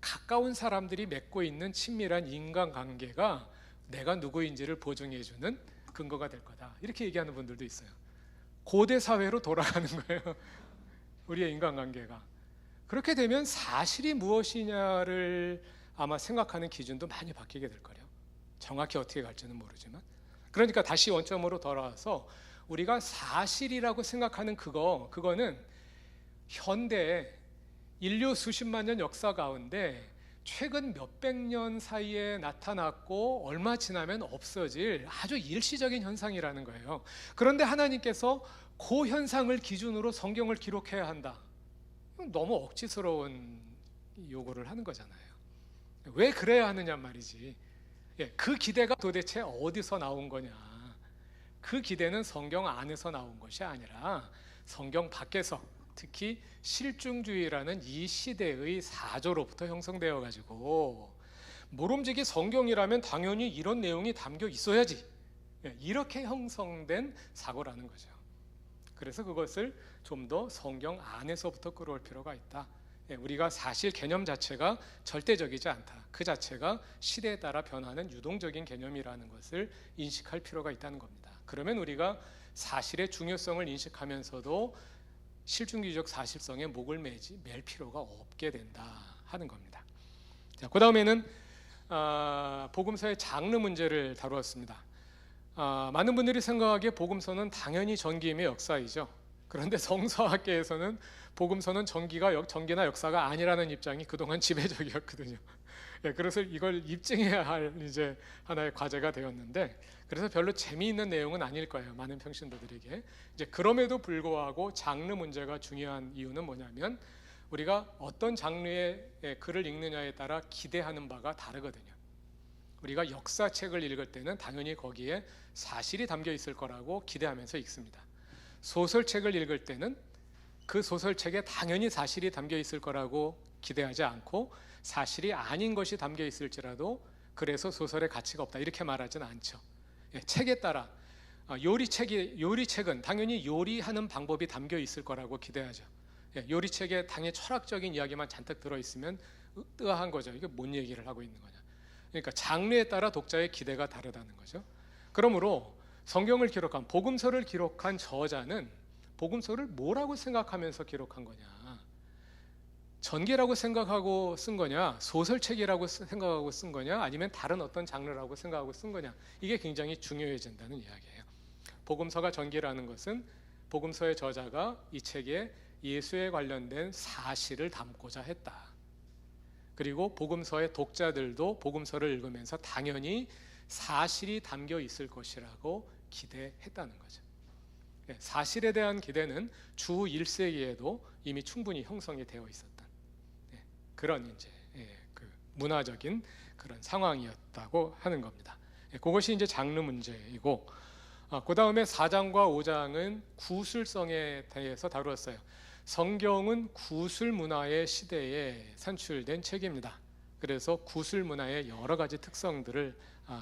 [SPEAKER 1] 가까운 사람들이 맺고 있는 친밀한 인간관계가 내가 누구인지를 보증해주는 근거가 될 거다. 이렇게 얘기하는 분들도 있어요. 고대 사회로 돌아가는 거예요. 우리의 인간관계가. 그렇게 되면 사실이 무엇이냐를 아마 생각하는 기준도 많이 바뀌게 될 거예요. 정확히 어떻게 갈지는 모르지만. 그러니까 다시 원점으로 돌아와서 우리가 사실이라고 생각하는 그거는 현대 인류 수십만 년 역사 가운데 최근 몇백 년 사이에 나타났고 얼마 지나면 없어질 아주 일시적인 현상이라는 거예요. 그런데 하나님께서 그 현상을 기준으로 성경을 기록해야 한다. 너무 억지스러운 요구를 하는 거잖아요. 왜 그래야 하느냐 말이지. 그 기대가 도대체 어디서 나온 거냐. 그 기대는 성경 안에서 나온 것이 아니라 성경 밖에서, 특히 실증주의라는 이 시대의 사조로부터 형성되어 가지고, 모름지기 성경이라면 당연히 이런 내용이 담겨 있어야지, 이렇게 형성된 사고라는 거죠. 그래서 그것을 좀 더 성경 안에서부터 끌어올 필요가 있다. 우리가 사실 개념 자체가 절대적이지 않다. 그 자체가 시대에 따라 변하는 유동적인 개념이라는 것을 인식할 필요가 있다는 겁니다. 그러면 우리가 사실의 중요성을 인식하면서도 실증주의적 사실성에 목을 맬 필요가 없게 된다 하는 겁니다. 자, 그 다음에는 복음서의 장르 문제를 다루었습니다. 많은 분들이 생각하기에 복음서는 당연히 전기임의 역사이죠. 그런데 성서학계에서는 복음서는 전기나 역사가 아니라는 입장이 그동안 지배적이었거든요. 그래서 이걸 입증해야 할 이제 하나의 과제가 되었는데, 그래서 별로 재미있는 내용은 아닐 거예요, 많은 평신도들에게. 이제 그럼에도 불구하고 장르 문제가 중요한 이유는 뭐냐면, 우리가 어떤 장르의 글을 읽느냐에 따라 기대하는 바가 다르거든요. 우리가 역사책을 읽을 때는 당연히 거기에 사실이 담겨 있을 거라고 기대하면서 읽습니다. 소설책을 읽을 때는 그 소설책에 당연히 사실이 담겨 있을 거라고 기대하지 않고 사실이 아닌 것이 담겨 있을지라도 그래서 소설의 가치가 없다 이렇게 말하지는 않죠. 책에 따라 요리책은 당연히 요리하는 방법이 담겨 있을 거라고 기대하죠. 요리책에 당연히 철학적인 이야기만 잔뜩 들어있으면 뜨아한 거죠. 이게 뭔 얘기를 하고 있는 거냐. 그러니까 장르에 따라 독자의 기대가 다르다는 거죠. 그러므로 성경을 기록한 복음서를 기록한 저자는 복음서를 뭐라고 생각하면서 기록한 거냐, 전기라고 생각하고 쓴 거냐, 소설책이라고 생각하고 쓴 거냐, 아니면 다른 어떤 장르라고 생각하고 쓴 거냐, 이게 굉장히 중요해진다는 이야기예요. 복음서가 전기라는 것은 복음서의 저자가 이 책에 예수에 관련된 사실을 담고자 했다. 그리고 복음서의 독자들도 복음서를 읽으면서 당연히 사실이 담겨 있을 것이라고 기대했다는 거죠. 사실에 대한 기대는 주 1세기에도 이미 충분히 형성이 되어 있었던 그런 이제 그 문화적인 그런 상황이었다고 하는 겁니다. 그것이 이제 장르 문제이고, 그 다음에 4장과 5장은 구술성에 대해서 다루었어요. 성경은 구술 문화의 시대에 산출된 책입니다. 그래서 구술 문화의 여러 가지 특성들을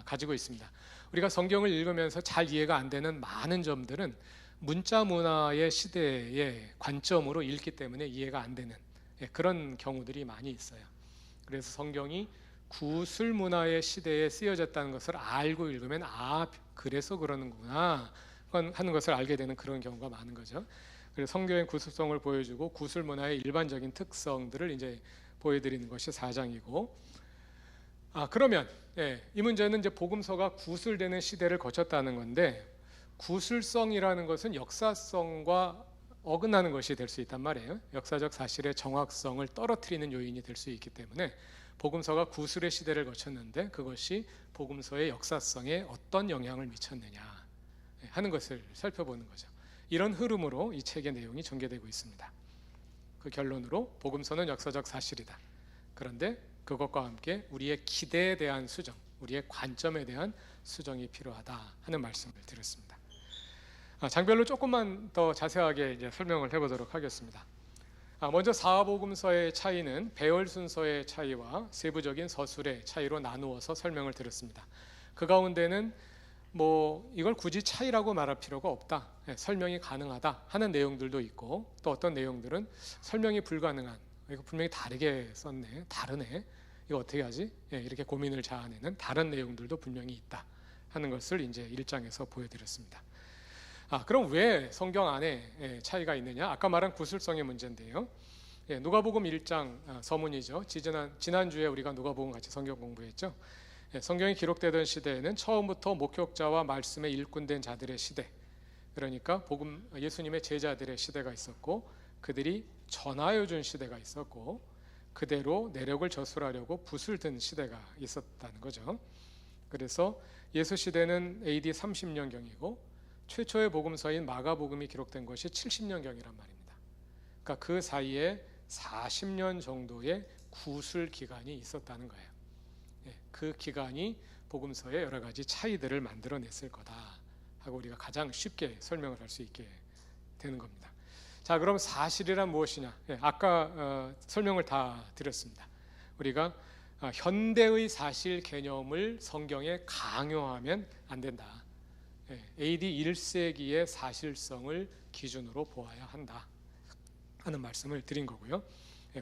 [SPEAKER 1] 가지고 있습니다. 우리가 성경을 읽으면서 잘 이해가 안 되는 많은 점들은 문자 문화의 시대의 관점으로 읽기 때문에 이해가 안 되는 그런 경우들이 많이 있어요. 그래서 성경이 구술 문화의 시대에 쓰여졌다는 것을 알고 읽으면 그래서 그러는구나 하는 것을 알게 되는 그런 경우가 많은 거죠. 그래서 성경의 구술성을 보여주고 구술 문화의 일반적인 특성들을 이제 보여드리는 것이 4장이고, 그러면 이 문제는 이제 복음서가 구술되는 시대를 거쳤다는 건데, 구술성이라는 것은 역사성과 어긋나는 것이 될 수 있단 말이에요. 역사적 사실의 정확성을 떨어뜨리는 요인이 될 수 있기 때문에 복음서가 구술의 시대를 거쳤는데 그것이 복음서의 역사성에 어떤 영향을 미쳤느냐 하는 것을 살펴보는 거죠. 이런 흐름으로 이 책의 내용이 전개되고 있습니다. 그 결론으로 복음서는 역사적 사실이다. 그런데 그것과 함께 우리의 기대에 대한 수정, 우리의 관점에 대한 수정이 필요하다 하는 말씀을 드렸습니다. 장별로 조금만 더 자세하게 이제 설명을 해보도록 하겠습니다. 먼저 사복음서의 차이는 배열 순서의 차이와 세부적인 서술의 차이로 나누어서 설명을 드렸습니다. 그 가운데는 이걸 굳이 차이라고 말할 필요가 없다, 설명이 가능하다 하는 내용들도 있고, 또 어떤 내용들은 설명이 불가능한, 이거 분명히 다르게 썼네, 다르네, 이거 어떻게 하지? 이렇게 고민을 자아내는 다른 내용들도 분명히 있다 하는 것을 이제 1장에서 보여드렸습니다. 그럼 왜 성경 안에 차이가 있느냐? 아까 말한 구술성의 문제인데요. 누가복음 1장 서문이죠. 지난주에 우리가 누가복음 같이 성경 공부했죠. 성경이 기록되던 시대에는 처음부터 목격자와 말씀에 일꾼된 자들의 시대, 그러니까 예수님의 제자들의 시대가 있었고, 그들이 전하여 준 시대가 있었고, 그대로 내력을 저술하려고 붓을 든 시대가 있었다는 거죠. 그래서 예수 시대는 AD 30년경이고 최초의 복음서인 마가복음이 기록된 것이 70년경이란 말입니다. 그러니까 그 사이에 40년 정도의 구술 기간이 있었다는 거예요. 그 기간이 복음서의 여러 가지 차이들을 만들어냈을 거다 하고 우리가 가장 쉽게 설명을 할 수 있게 되는 겁니다. 자, 그럼 사실이란 무엇이냐? 아까 설명을 다 드렸습니다. 우리가 현대의 사실 개념을 성경에 강요하면 안 된다. AD 1세기의 사실성을 기준으로 보아야 한다 하는 말씀을 드린 거고요.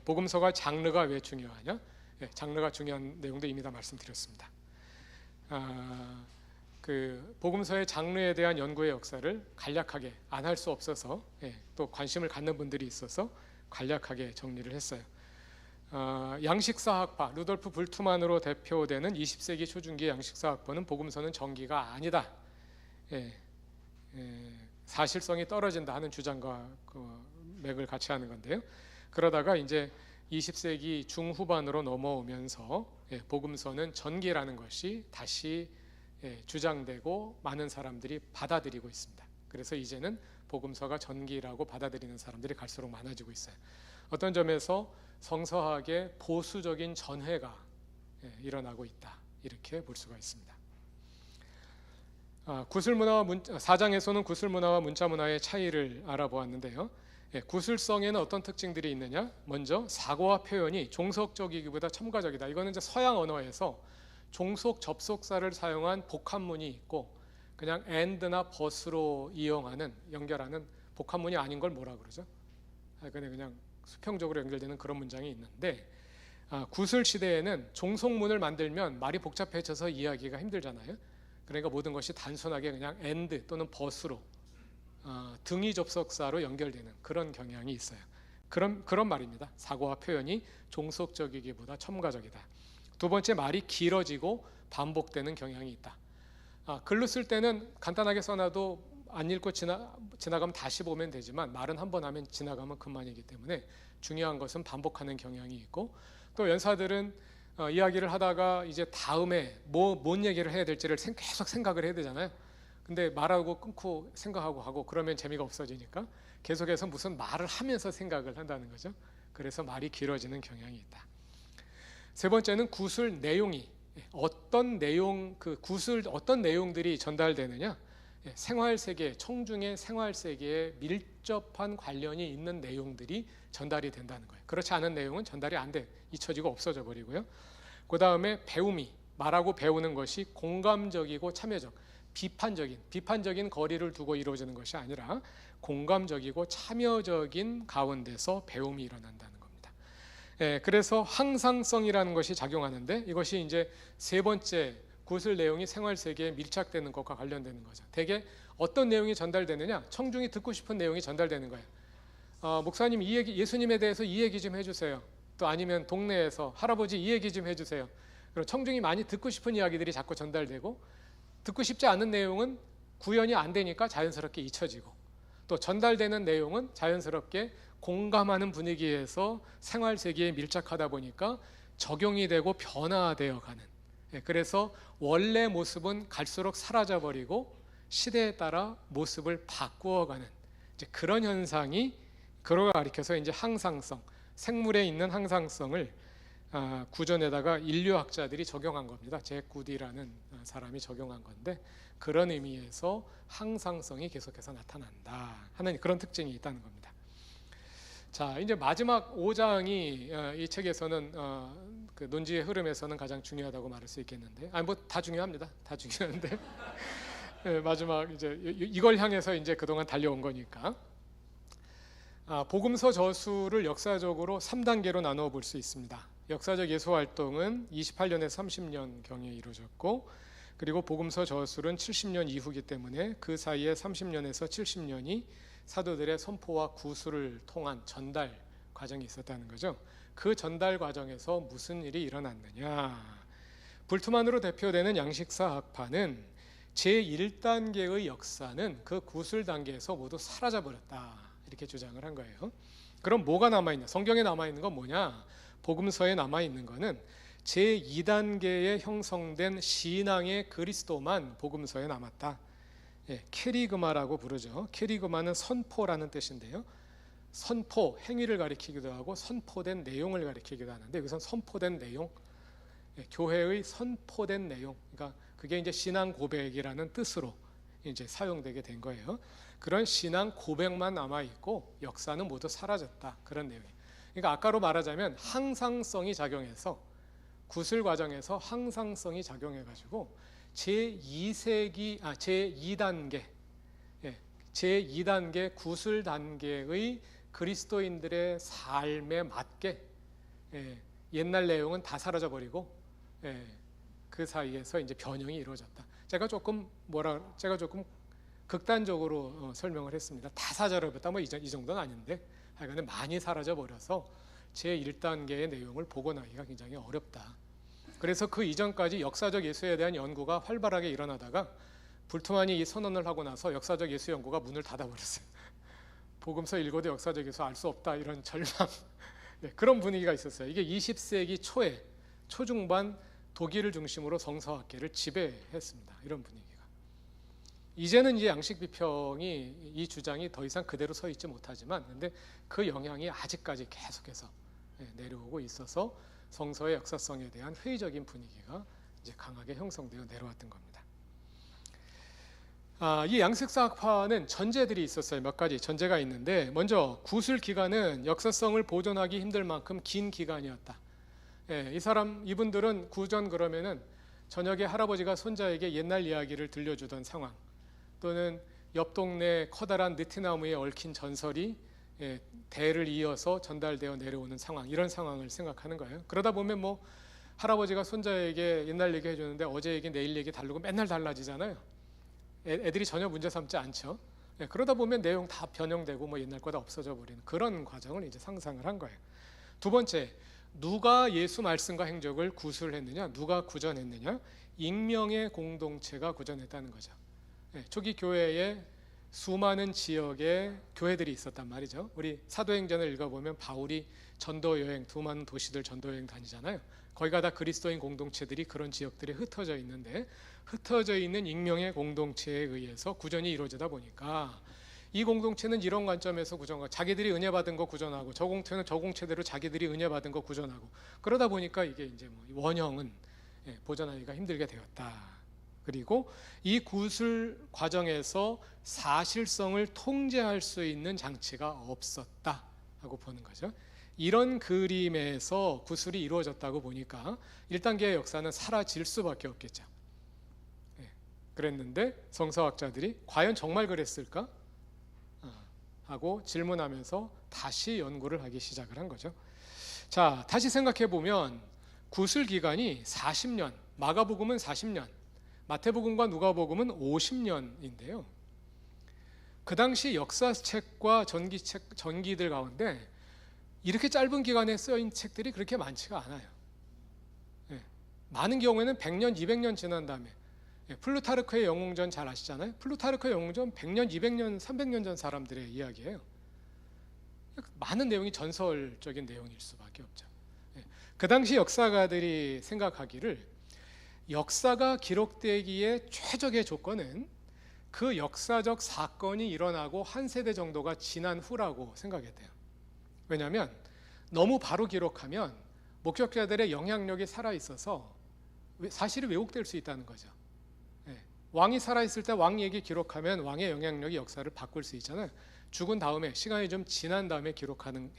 [SPEAKER 1] 복음서가 장르가 왜 중요하냐? 장르가 중요한 내용도 이미 다 말씀드렸습니다. 그 복음서의 장르에 대한 연구의 역사를 간략하게 안 할 수 없어서, 또 관심을 갖는 분들이 있어서 간략하게 정리를 했어요. 양식사학파 루돌프 불트만으로 대표되는 20세기 초중기의 양식사학파는 복음서는 전기가 아니다, 사실성이 떨어진다 하는 주장과 맥을 같이 하는 건데요. 그러다가 이제 20세기 중후반으로 넘어오면서 복음서는 전기라는 것이 다시 주장되고 많은 사람들이 받아들이고 있습니다. 그래서 이제는 복음서가 전기라고 받아들이는 사람들이 갈수록 많아지고 있어요. 어떤 점에서 성서학의 보수적인 전회가 일어나고 있다, 이렇게 볼 수가 있습니다. 구술문화와 4장에서는 구술문화와 문자문화의 차이를 알아보았는데요. 구술성에는 어떤 특징들이 있느냐? 먼저 사고와 표현이 종속적이기보다 첨가적이다. 이거는 이제 서양 언어에서 종속 접속사를 사용한 복합문이 있고 그냥 and나 but로 이용하는, 연결하는 복합문이 아닌 걸 뭐라 그러죠? 그냥 수평적으로 연결되는 그런 문장이 있는데, 구술 시대에는 종속문을 만들면 말이 복잡해져서 이해하기가 힘들잖아요. 그러니까 모든 것이 단순하게 그냥 and 또는 but로 등위 접속사로 연결되는 그런 경향이 있어요. 그런 말입니다. 사고와 표현이 종속적이기보다 첨가적이다. 두 번째, 말이 길어지고 반복되는 경향이 있다. 글로 쓸 때는 간단하게 써놔도 안 읽고 지나가면 다시 보면 되지만 말은 한 번 하면 지나가면 그만이기 때문에 중요한 것은 반복하는 경향이 있고, 또 연사들은 이야기를 하다가 이제 다음에 뭔 얘기를 해야 될지를 계속 생각을 해야 되잖아요. 근데 말하고 끊고 생각하고 하고 그러면 재미가 없어지니까 계속해서 무슨 말을 하면서 생각을 한다는 거죠. 그래서 말이 길어지는 경향이 있다. 세 번째는 구술 내용이 어떤 내용들이 전달되느냐? 생활 세계, 청중의 생활 세계에 밀접한 관련이 있는 내용들이 전달이 된다는 거예요. 그렇지 않은 내용은 전달이 안 돼, 잊혀지고 없어져 버리고요. 그 다음에 배움이, 말하고 배우는 것이 공감적이고 참여적, 비판적인 거리를 두고 이루어지는 것이 아니라 공감적이고 참여적인 가운데서 배움이 일어난다는 겁니다. 그래서 항상성이라는 것이 작용하는데, 이것이 이제 세 번째, 구술 내용이 생활 세계에 밀착되는 것과 관련되는 거죠. 대개 어떤 내용이 전달되느냐? 청중이 듣고 싶은 내용이 전달되는 거예요. 목사님 이 얘기, 예수님에 대해서 이 얘기 좀 해주세요. 또 아니면 동네에서 할아버지 이 얘기 좀 해주세요. 그리고 청중이 많이 듣고 싶은 이야기들이 자꾸 전달되고, 듣고 싶지 않은 내용은 구현이 안 되니까 자연스럽게 잊혀지고, 또 전달되는 내용은 자연스럽게 공감하는 분위기에서 생활 세계에 밀착하다 보니까 적용이 되고 변화되어 가는, 그래서 원래 모습은 갈수록 사라져버리고 시대에 따라 모습을 바꾸어가는 이제 그런 현상이, 그걸 가리켜서 이제 항상성, 생물에 있는 항상성을 구전에다가 인류학자들이 적용한 겁니다. 잭 구디라는 사람이 적용한 건데, 그런 의미에서 항상성이 계속해서 나타난다 하는 그런 특징이 있다는 겁니다. 자, 이제 마지막 5장이 이 책에서는 그 논지의 흐름에서는 가장 중요하다고 말할 수 있겠는데, 뭐 다 중요합니다. 다 중요한데 마지막 이제 이걸 향해서 이제 그동안 달려온 거니까, 복음서 저수를 역사적으로 3단계로 나누어 볼 수 있습니다. 역사적 예수 활동은 28년에서 30년 경에 이루어졌고, 그리고 복음서 저술은 70년 이후기 때문에 그 사이에 30년에서 70년이 사도들의 선포와 구술을 통한 전달 과정이 있었다는 거죠. 그 전달 과정에서 무슨 일이 일어났느냐? 불트만으로 대표되는 양식사 학파는 제1단계의 역사는 그 구술 단계에서 모두 사라져 버렸다, 이렇게 주장을 한 거예요. 그럼 뭐가 남아있냐? 성경에 남아있는 건 뭐냐? 복음서에 남아있는 거는 제2단계에 형성된 신앙의 그리스도만 복음서에 남았다. 캐리그마라고 부르죠. 캐리그마는 선포라는 뜻인데요. 선포, 행위를 가리키기도 하고 선포된 내용을 가리키기도 하는데, 여기서는 선포된 내용, 교회의 선포된 내용, 그러니까 그게 이제 신앙 고백이라는 뜻으로 이제 사용되게 된 거예요. 그런 신앙 고백만 남아 있고 역사는 모두 사라졌다, 그런 내용이에요. 그러니까 아까로 말하자면 항상성이 작용해서, 구술 과정에서 항상성이 작용해가지고 제2단계 구술 단계의 그리스도인들의 삶에 맞게 옛날 내용은 다 사라져 버리고 그 사이에서 이제 변형이 이루어졌다. 제가 조금 극단적으로 설명을 했습니다. 다 사라져 버렸다, 뭐 이 정도는 아닌데, 하여간에 많이 사라져 버려서 제1단계의 내용을 복원하기가 굉장히 어렵다. 그래서 그 이전까지 역사적 예수에 대한 연구가 활발하게 일어나다가 불트만이 이 선언을 하고 나서 역사적 예수 연구가 문을 닫아버렸어요. 복음서 읽어도 역사적 예수 알 수 없다, 이런 절망, 그런 분위기가 있었어요. 이게 20세기 초중반 독일을 중심으로 성서학계를 지배했습니다. 이런 분위기가. 이제는 이제 양식 비평이 이 주장이 더 이상 그대로 서 있지 못하지만, 근데 그 영향이 아직까지 계속해서 내려오고 있어서 성서의 역사성에 대한 회의적인 분위기가 이제 강하게 형성되어 내려왔던 겁니다. 이 양식사학파는 전제들이 있었어요. 몇 가지 전제가 있는데, 먼저 구술 기간은 역사성을 보존하기 힘들 만큼 긴 기간이었다. 이분들은 구전 그러면은 저녁에 할아버지가 손자에게 옛날 이야기를 들려주던 상황, 또는 옆 동네 커다란 느티나무에 얽힌 전설이 대를 이어서 전달되어 내려오는 상황, 이런 상황을 생각하는 거예요. 그러다 보면 뭐 할아버지가 손자에게 옛날 얘기 해주는데 어제 얘기 내일 얘기 다르고 맨날 달라지잖아요. 애들이 전혀 문제 삼지 않죠. 그러다 보면 내용 다 변형되고 뭐 옛날 거다 없어져 버리는 그런 과정을 이제 상상을 한 거예요. 두 번째, 누가 예수 말씀과 행적을 구술했느냐, 누가 구전했느냐? 익명의 공동체가 구전했다는 거죠. 초기 교회에 수많은 지역에 교회들이 있었단 말이죠. 우리 사도행전을 읽어보면 바울이 전도 여행, 수많은 도시들 전도 여행 다니잖아요. 거기가 다 그리스도인 공동체들이 그런 지역들에 흩어져 있는데, 흩어져 있는 익명의 공동체에 의해서 구전이 이루어지다 보니까 이 공동체는 이런 관점에서 구전하고, 자기들이 은혜 받은 거 구전하고, 저 공동체는 저 공동체대로 자기들이 은혜 받은 거 구전하고, 그러다 보니까 이게 이제 뭐 원형은 보존하기가 힘들게 되었다. 그리고 이 구술 과정에서 사실성을 통제할 수 있는 장치가 없었다 하고 보는 거죠. 이런 그림에서 구술이 이루어졌다고 보니까 1단계의 역사는 사라질 수밖에 없겠죠. 그랬는데 성서학자들이 과연 정말 그랬을까? 하고 질문하면서 다시 연구를 하기 시작을 한 거죠. 자, 다시 생각해 보면 구술 기간이 40년, 마가복음은 40년, 마태복음과 누가복음은 50년인데요. 그 당시 역사책과 전기들 가운데 이렇게 짧은 기간에 쓰인 책들이 그렇게 많지가 않아요. 많은 경우에는 100년, 200년 지난 다음에, 플루타르크의 영웅전 잘 아시잖아요. 플루타르크의 영웅전 100년, 200년, 300년 전 사람들의 이야기예요. 많은 내용이 전설적인 내용일 수밖에 없죠. 그 당시 역사가들이 생각하기를 역사가 기록되기에 최적의 조건은 그 역사적 사건이 일어나고 한 세대 정도가 지난 후라고 생각했대요. 왜냐하면 너무 바로 기록하면 목격자들의 영향력이 살아있어서 사실이 왜곡될 수 있다는 거죠. 왕이 살아있을 때 왕 얘기 기록하면 왕의 영향력이 역사를 바꿀 수 있잖아요. 죽은 다음에, 시간이 좀 지난 다음에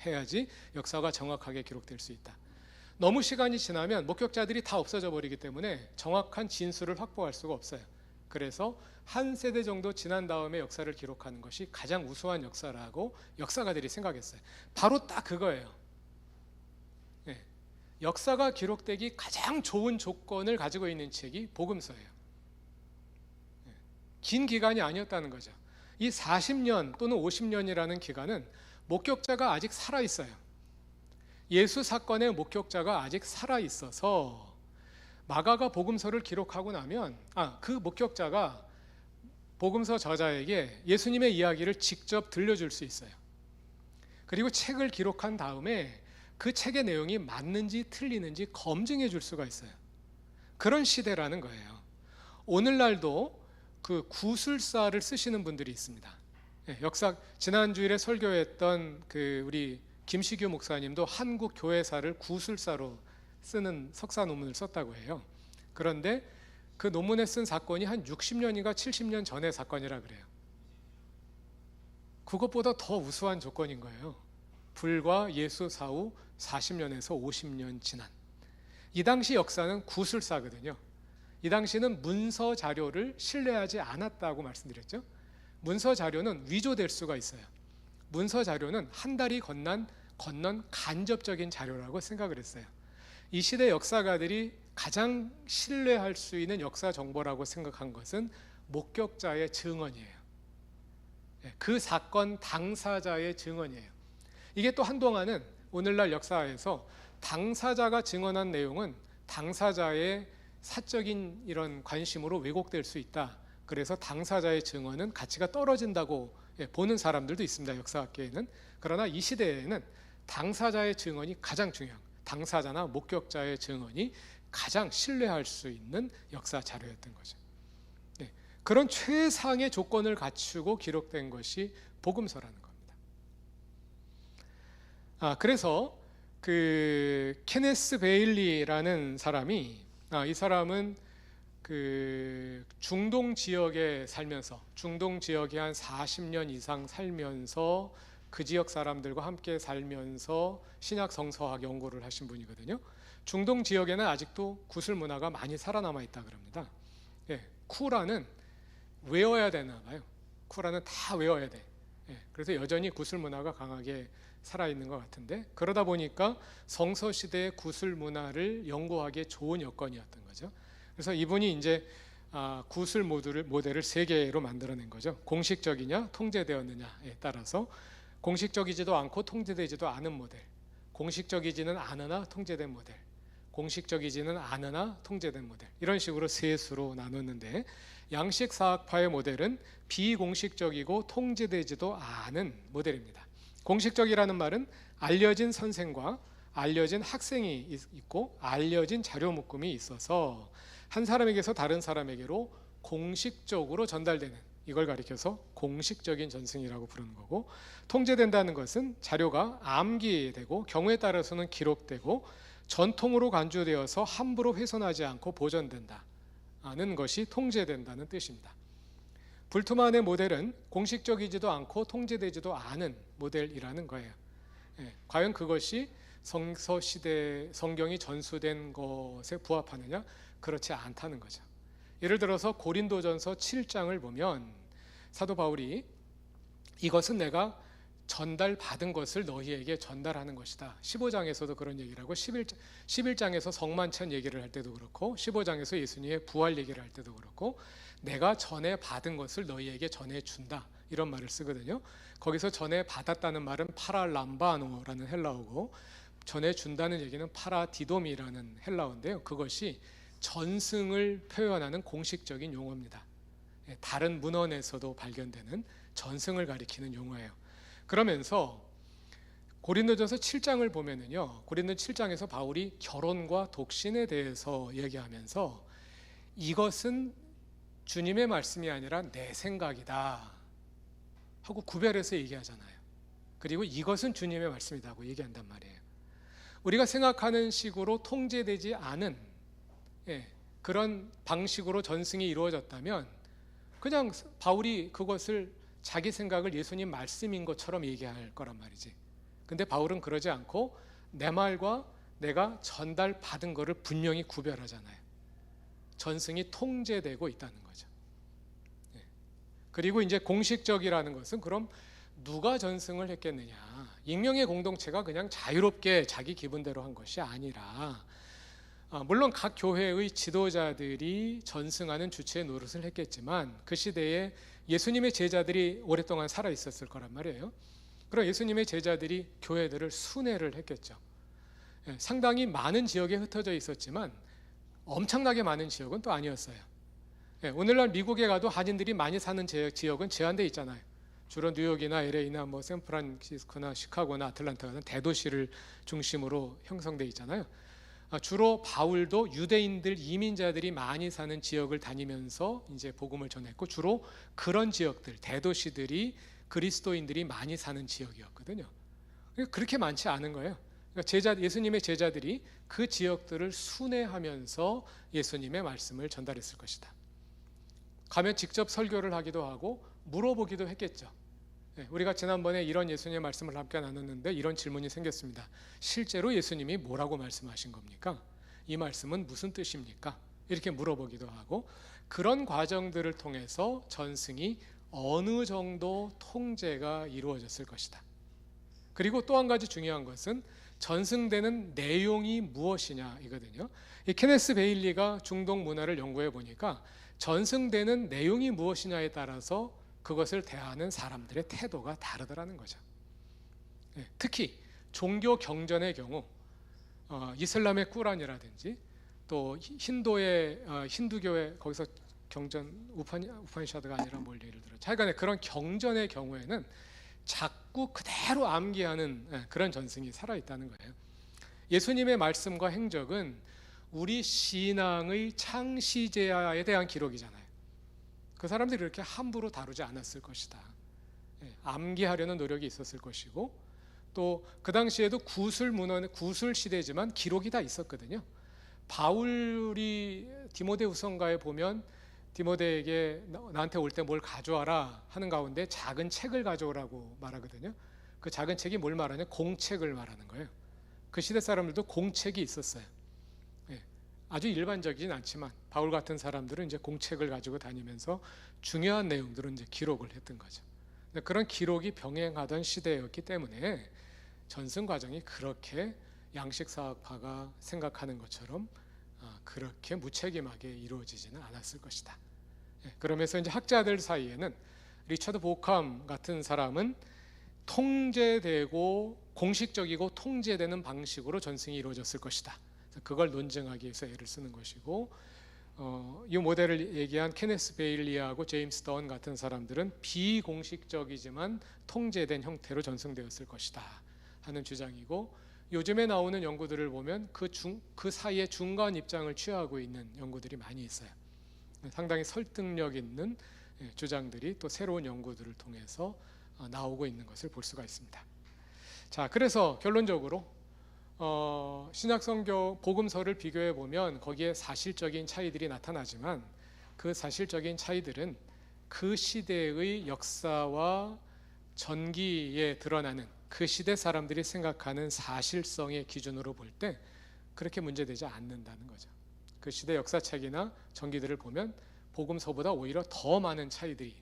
[SPEAKER 1] 해야지 역사가 정확하게 기록될 수 있다. 너무 시간이 지나면 목격자들이 다 없어져 버리기 때문에 정확한 진술을 확보할 수가 없어요. 그래서 한 세대 정도 지난 다음에 역사를 기록하는 것이 가장 우수한 역사라고 역사가들이 생각했어요. 바로 딱 그거예요. 역사가 기록되기 가장 좋은 조건을 가지고 있는 책이 복음서예요. 긴 기간이 아니었다는 거죠. 이 40년 또는 50년이라는 기간은 목격자가 아직 살아있어요. 예수 사건의 목격자가 아직 살아있어서 마가가 복음서를 기록하고 나면 그 목격자가 복음서 저자에게 예수님의 이야기를 직접 들려줄 수 있어요. 그리고 책을 기록한 다음에 그 책의 내용이 맞는지 틀리는지 검증해 줄 수가 있어요. 그런 시대라는 거예요. 오늘날도 그 구술사를 쓰시는 분들이 있습니다. 역사 지난주일에 설교했던 그 우리 김시규 목사님도 한국 교회사를 구술사로 쓰는 석사 논문을 썼다고 해요. 그런데 그 논문에 쓴 사건이 한 60년인가 70년 전의 사건이라 그래요. 그것보다 더 우수한 조건인 거예요. 불과 예수 사후 40년에서 50년 지난. 이 당시 역사는 구술사거든요. 이 당시는 문서 자료를 신뢰하지 않았다고 말씀드렸죠. 문서 자료는 위조될 수가 있어요. 문서 자료는 한 달이 건넌 간접적인 자료라고 생각을 했어요. 이 시대 역사가들이 가장 신뢰할 수 있는 역사 정보라고 생각한 것은 목격자의 증언이에요. 그 사건 당사자의 증언이에요. 이게 또 한동안은 오늘날 역사에서 당사자가 증언한 내용은 당사자의 사적인 이런 관심으로 왜곡될 수 있다. 그래서 당사자의 증언은 가치가 떨어진다고 보는 사람들도 있습니다. 역사학계에는. 그러나 이 시대에는 당사자의 증언이 가장 중요한, 당사자나 목격자의 증언이 가장 신뢰할 수 있는 역사 자료였던 거죠. 그런 최상의 조건을 갖추고 기록된 것이 복음서라는 겁니다. 그래서 그 케네스 베일리라는 사람이 이 사람은 그 중동 지역에 살면서 중동 지역에 한 40년 이상 살면서 그 지역 사람들과 함께 살면서 신약 성서학 연구를 하신 분이거든요. 중동 지역에는 아직도 구슬 문화가 많이 살아남아 있다 그럽니다. 쿠란은 외워야 되나 봐요. 쿠란은 다 외워야 돼. 그래서 여전히 구슬 문화가 강하게 살아있는 것 같은데, 그러다 보니까 성서 시대의 구슬 문화를 연구하기에 좋은 여건이었던 거죠. 그래서 이분이 이제 구슬 모델을 세 개로 만들어낸 거죠. 공식적이냐 통제되었느냐에 따라서 공식적이지도 않고 통제되지도 않은 모델, 공식적이지는 않으나 통제된 모델, 공식적이지는 않으나 통제된 모델, 이런 식으로 세 수로 나눴는데, 양식사학파의 모델은 비공식적이고 통제되지도 않은 모델입니다. 공식적이라는 말은 알려진 선생과 알려진 학생이 있고 알려진 자료 묶음이 있어서 한 사람에게서 다른 사람에게로 공식적으로 전달되는, 이걸 가리켜서 공식적인 전승이라고 부르는 거고, 통제된다는 것은 자료가 암기되고 경우에 따라서는 기록되고 전통으로 간주되어서 함부로 훼손하지 않고 보존된다는 것이 통제된다는 뜻입니다. 불트만의 모델은 공식적이지도 않고 통제되지도 않은 모델이라는 거예요. 과연 그것이 성서시대 성경이 전수된 것에 부합하느냐? 그렇지 않다는 거죠. 예를 들어서 고린도전서 7장을 보면 사도 바울이 이것은 내가 전달받은 것을 너희에게 전달하는 것이다. 15장에서도 그런 얘기를 하고 11장에서 성만찬 얘기를 할 때도 그렇고 15장에서 예수님의 부활 얘기를 할 때도 그렇고 내가 전에 받은 것을 너희에게 전해준다, 이런 말을 쓰거든요. 거기서 전에 받았다는 말은 파랄람바노라는 헬라어고 전해준다는 얘기는 파라디돔이라는 헬라어인데요. 그것이 전승을 표현하는 공식적인 용어입니다. 다른 문헌에서도 발견되는 전승을 가리키는 용어예요. 그러면서 고린도전서 7장을 보면은요, 고린도 7장에서 바울이 결혼과 독신에 대해서 얘기하면서 이것은 주님의 말씀이 아니라 내 생각이다 하고 구별해서 얘기하잖아요. 그리고 이것은 주님의 말씀이다 하고 얘기한단 말이에요. 우리가 생각하는 식으로 통제되지 않은 그런 방식으로 전승이 이루어졌다면 그냥 바울이 그것을 자기 생각을 예수님 말씀인 것처럼 얘기할 거란 말이지. 근데 바울은 그러지 않고 내 말과 내가 전달받은 것을 분명히 구별하잖아요. 전승이 통제되고 있다는 거죠. 그리고 이제 공식적이라는 것은 그럼 누가 전승을 했겠느냐? 익명의 공동체가 그냥 자유롭게 자기 기분대로 한 것이 아니라 물론 각 교회의 지도자들이 전승하는 주체의 노릇을 했겠지만 그 시대에 예수님의 제자들이 오랫동안 살아 있었을 거란 말이에요. 그럼 예수님의 제자들이 교회들을 순회를 했겠죠. 상당히 많은 지역에 흩어져 있었지만 엄청나게 많은 지역은 또 아니었어요. 오늘날 미국에 가도 한인들이 많이 사는 지역은 제한되어 있잖아요. 주로 뉴욕이나 LA나 샌프란시스코나 시카고나 아틀란타 같은 대도시를 중심으로 형성되어 있잖아요. 주로 바울도 유대인들 이민자들이 많이 사는 지역을 다니면서 이제 복음을 전했고 주로 그런 지역들, 대도시들이 그리스도인들이 많이 사는 지역이었거든요. 그렇게 많지 않은 거예요. 그러니까 예수님의 제자들이 그 지역들을 순회하면서 예수님의 말씀을 전달했을 것이다. 가면 직접 설교를 하기도 하고 물어보기도 했겠죠. 우리가 지난번에 이런 예수님의 말씀을 함께 나눴는데 이런 질문이 생겼습니다. 실제로 예수님이 뭐라고 말씀하신 겁니까? 이 말씀은 무슨 뜻입니까? 이렇게 물어보기도 하고 그런 과정들을 통해서 전승이 어느 정도 통제가 이루어졌을 것이다. 그리고 또 한 가지 중요한 것은 전승되는 내용이 무엇이냐 이거든요. 이 케네스 베일리가 중동 문화를 연구해 보니까 전승되는 내용이 무엇이냐에 따라서 그것을 대하는 사람들의 태도가 다르더라는 거죠. 특히 종교 경전의 경우 이슬람의 꾸란이라든지 또 힌두교의 거기서 경전 우파니샤드가 아니라 뭘 예를 들어 하여간에 그런 경전의 경우에는 자꾸 그대로 암기하는 그런 전승이 살아있다는 거예요. 예수님의 말씀과 행적은 우리 신앙의 창시제야에 대한 기록이잖아요. 그 사람들이 그렇게 함부로 다루지 않았을 것이다. 암기하려는 노력이 있었을 것이고, 또 그 당시에도 구술 문헌, 구술 시대지만 기록이 다 있었거든요. 바울이 디모데후서가에 보면 디모데에게 나한테 올 때 뭘 가져와라 하는 가운데 작은 책을 가져오라고 말하거든요. 그 작은 책이 뭘 말하냐? 공책을 말하는 거예요. 그 시대 사람들도 공책이 있었어요. 아주 일반적이진 않지만 바울 같은 사람들은 이제 공책을 가지고 다니면서 중요한 내용들은 이제 기록을 했던 거죠. 그런 기록이 병행하던 시대였기 때문에 전승 과정이 그렇게 양식사학파가 생각하는 것처럼 그렇게 무책임하게 이루어지지는 않았을 것이다. 그러면서 이제 학자들 사이에는 리처드 보캄 같은 사람은 통제되고 공식적이고 통제되는 방식으로 전승이 이루어졌을 것이다. 그걸 논증하기 위해서 애를 쓰는 것이고, 이 모델을 얘기한 케네스 베일리하고 제임스 던 같은 사람들은 비공식적이지만 통제된 형태로 전승되었을 것이다 하는 주장이고, 요즘에 나오는 연구들을 보면 그 사이에 중간 입장을 취하고 있는 연구들이 많이 있어요. 상당히 설득력 있는 주장들이 또 새로운 연구들을 통해서 나오고 있는 것을 볼 수가 있습니다. 자, 그래서 결론적으로 신약성경 복음서를 비교해 보면 거기에 사실적인 차이들이 나타나지만 그 사실적인 차이들은 그 시대의 역사와 전기에 드러나는 그 시대 사람들이 생각하는 사실성의 기준으로 볼 때 그렇게 문제되지 않는다는 거죠. 그 시대 역사책이나 전기들을 보면 복음서보다 오히려 더 많은 차이들이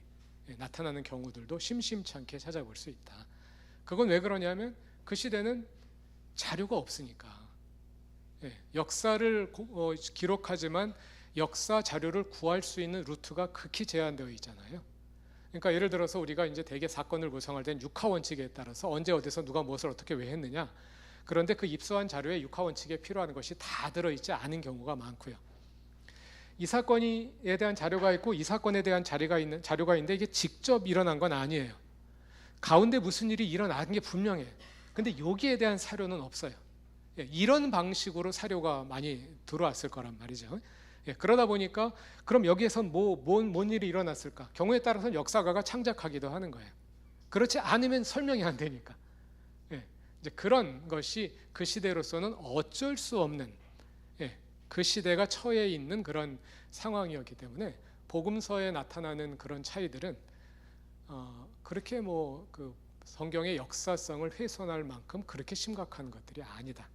[SPEAKER 1] 나타나는 경우들도 심심치 않게 찾아볼 수 있다. 그건 왜 그러냐면 그 시대는 자료가 없으니까. 역사를 기록하지만 역사 자료를 구할 수 있는 루트가 극히 제한되어 있잖아요. 그러니까 예를 들어서 우리가 이제 대개 사건을 구성할 땐 육하 원칙에 따라서 언제 어디서 누가 무엇을 어떻게 왜 했느냐. 그런데 그 입수한 자료에 육하 원칙에 필요한 것이 다 들어있지 않은 경우가 많고요. 이 사건에 대한 자료가 있고 이 사건에 대한 자료가 있는데 이게 직접 일어난 건 아니에요. 가운데 무슨 일이 일어난 게 분명해. 근데 여기에 대한 사료는 없어요. 이런 방식으로 사료가 많이 들어왔을 거란 말이죠. 그러다 보니까 그럼 여기에서 뭔 일이 일어났을까? 경우에 따라서는 역사가가 창작하기도 하는 거예요. 그렇지 않으면 설명이 안 되니까. 이제 그런 것이 그 시대로서는 어쩔 수 없는 그 시대가 처해 있는 그런 상황이었기 때문에 복음서에 나타나는 그런 차이들은 그렇게 그 성경의 역사성을 훼손할 만큼 그렇게 심각한 것들이 아니다.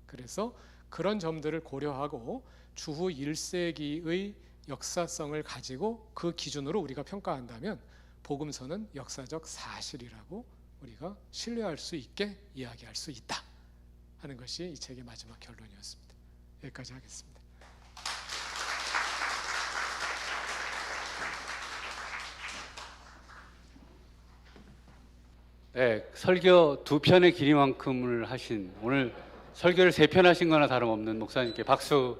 [SPEAKER 1] 그래서 그런 점들을 고려하고 주후 1세기의 역사성을 가지고 그 기준으로 우리가 평가한다면 복음서는 역사적 사실이라고 우리가 신뢰할 수 있게 이야기할 수 있다 하는 것이 이 책의 마지막 결론이었습니다. 여기까지 하겠습니다.
[SPEAKER 2] 네, 설교 2편의 길이만큼을 하신, 오늘 설교를 3편 하신 거나 다름없는 목사님께 박수.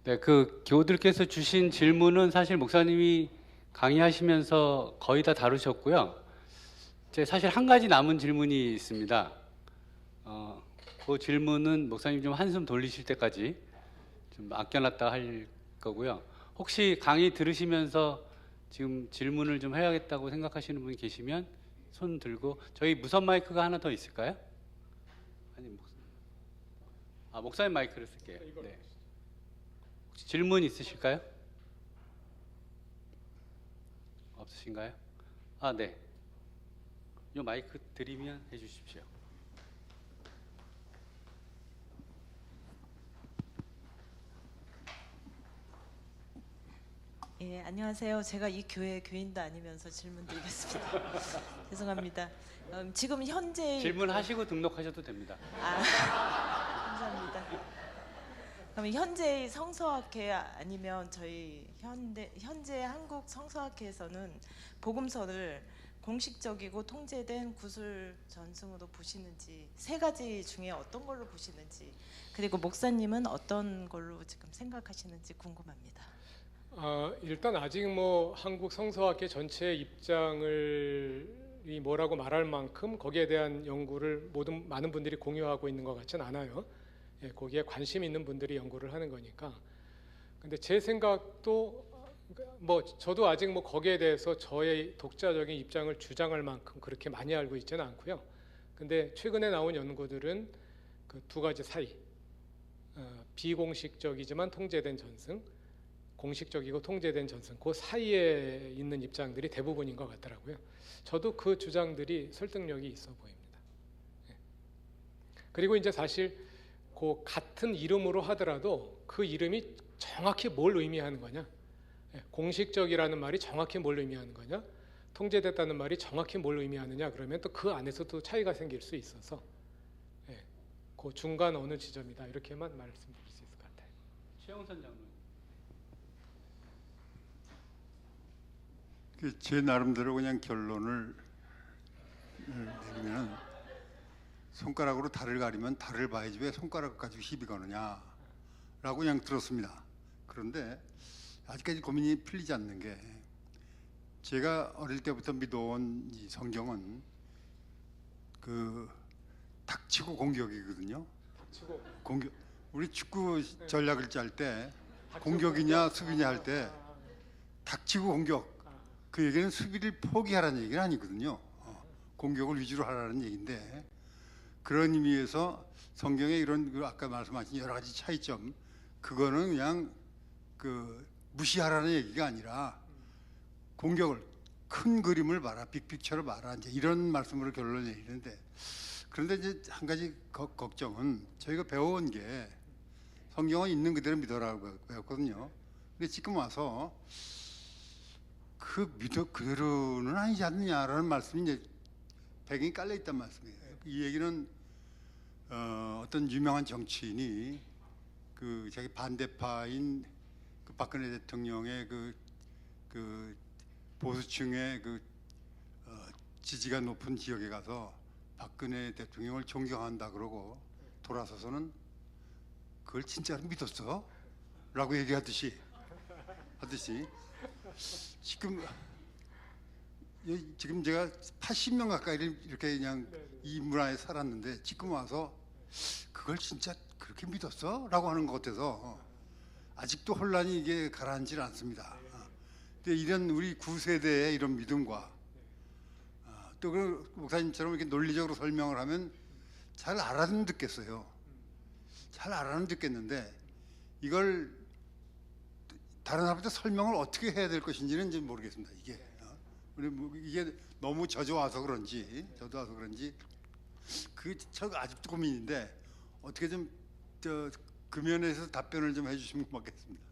[SPEAKER 2] 네, 그 교우들께서 주신 질문은 사실 목사님이 강의하시면서 거의 다 다루셨고요. 이제 사실 한 가지 남은 질문이 있습니다. 그 질문은 목사님 좀 한숨 돌리실 때까지 좀 아껴놨다 할 거고요. 혹시 강의 들으시면서 지금 질문을 좀 해야겠다고 생각하시는 분이 계시면 손 들고. 저희 무선 마이크가 하나 더 있을까요? 아니, 목사님 마이크를 쓸게요. 네. 혹시 질문 있으실까요? 없으신가요? 네. 이 마이크 드리면 해주십시오.
[SPEAKER 3] 예, 안녕하세요. 제가 이 교회 교인도 아니면서 질문 드리겠습니다. 죄송합니다. 지금 현재
[SPEAKER 2] 질문하시고 등록하셔도 됩니다.
[SPEAKER 3] 감사합니다. 그럼 현재 성서학회 아니면 저희 현재 한국 성서학회에서는 복음서를 공식적이고 통제된 구술 전승으로 보시는지, 세 가지 중에 어떤 걸로 보시는지, 그리고 목사님은 어떤 걸로 지금 생각하시는지 궁금합니다.
[SPEAKER 1] 일단 아직 한국 성서학회 전체의 입장을 뭐라고 말할 만큼 거기에 대한 연구를 많은 분들이 공유하고 있는 것 같지는 않아요. 거기에 관심 있는 분들이 연구를 하는 거니까. 근데 제 생각도 뭐 저도 아직 뭐 거기에 대해서 저의 독자적인 입장을 주장할 만큼 그렇게 많이 알고 있지는 않고요. 근데 최근에 나온 연구들은 그 두 가지 사이, 비공식적이지만 통제된 전승, 공식적이고 통제된 전승, 그 사이에 있는 입장들이 대부분인 것 같더라고요. 저도 그 주장들이 설득력이 있어 보입니다. 예. 그리고 이제 사실 그 같은 이름으로 하더라도 그 이름이 정확히 뭘 의미하는 거냐, 공식적이라는 말이 정확히 뭘 의미하는 거냐, 통제됐다는 말이 정확히 뭘 의미하느냐, 그러면 또 그 안에서도 차이가 생길 수 있어서 그 중간 어느 지점이다, 이렇게만 말씀드릴 수 있을 것 같아요.
[SPEAKER 2] 최영선 장로님.
[SPEAKER 4] 제 나름대로 그냥 결론을 내리면, 손가락으로 달을 가리면 달을 봐야지 왜 손가락 가지고 시비 거느냐라고 그냥 들었습니다. 그런데 아직까지 고민이 풀리지 않는 게, 제가 어릴 때부터 믿어온 이 성경은 그 닥치고 공격이거든요.
[SPEAKER 1] 닥치고
[SPEAKER 4] 공격. 우리 축구 전략을 짤 때 공격이냐 수비냐 할 때 닥치고 공격. 그 얘기는 수비를 포기하라는 얘기는 아니거든요. 공격을 위주로 하라는 얘기인데, 그런 의미에서 성경의 이런 그 아까 말씀하신 여러 가지 차이점, 그거는 그냥 그 무시하라는 얘기가 아니라 공격을, 큰 그림을 봐라, 빅픽처를 봐라, 이제 이런 말씀으로 결론을 내리는데, 그런데 이제 한 가지 걱정은, 저희가 배워온 게 성경은 있는 그대로 믿어라고 배웠거든요. 근데 지금 와서 그 믿어 그대로는 아니지 않느냐라는 말씀이 이제 배경이 깔려 있단 말씀이에요. 이 얘기는 어떤 유명한 정치인이 그 자기 반대파인 그 박근혜 대통령의 그 보수층의 그 지지가 높은 지역에 가서 박근혜 대통령을 존경한다 그러고 돌아서서는 그걸 진짜로 믿었어? 라고 얘기하듯이 지금 제가 80년 가까이를 이렇게 그냥 이 문화에 살았는데, 지금 와서 그걸 진짜 그렇게 믿었어? 라고 하는 것 같아서 아직도 혼란이 이게 가라앉질 않습니다. 근데 이런 우리 구세대의 이런 믿음과 또 그 목사님처럼 이렇게 논리적으로 설명을 하면 잘 알아듣겠어요. 잘 알아듣겠는데, 이걸 다른 사람한테 설명을 어떻게 해야 될 것인지는 이제 모르겠습니다. 이게 이게 너무 젖어와서 그런지 저 아직도 고민인데, 어떻게 좀 그 면에서 답변을 좀 해주시면 고맙겠습니다.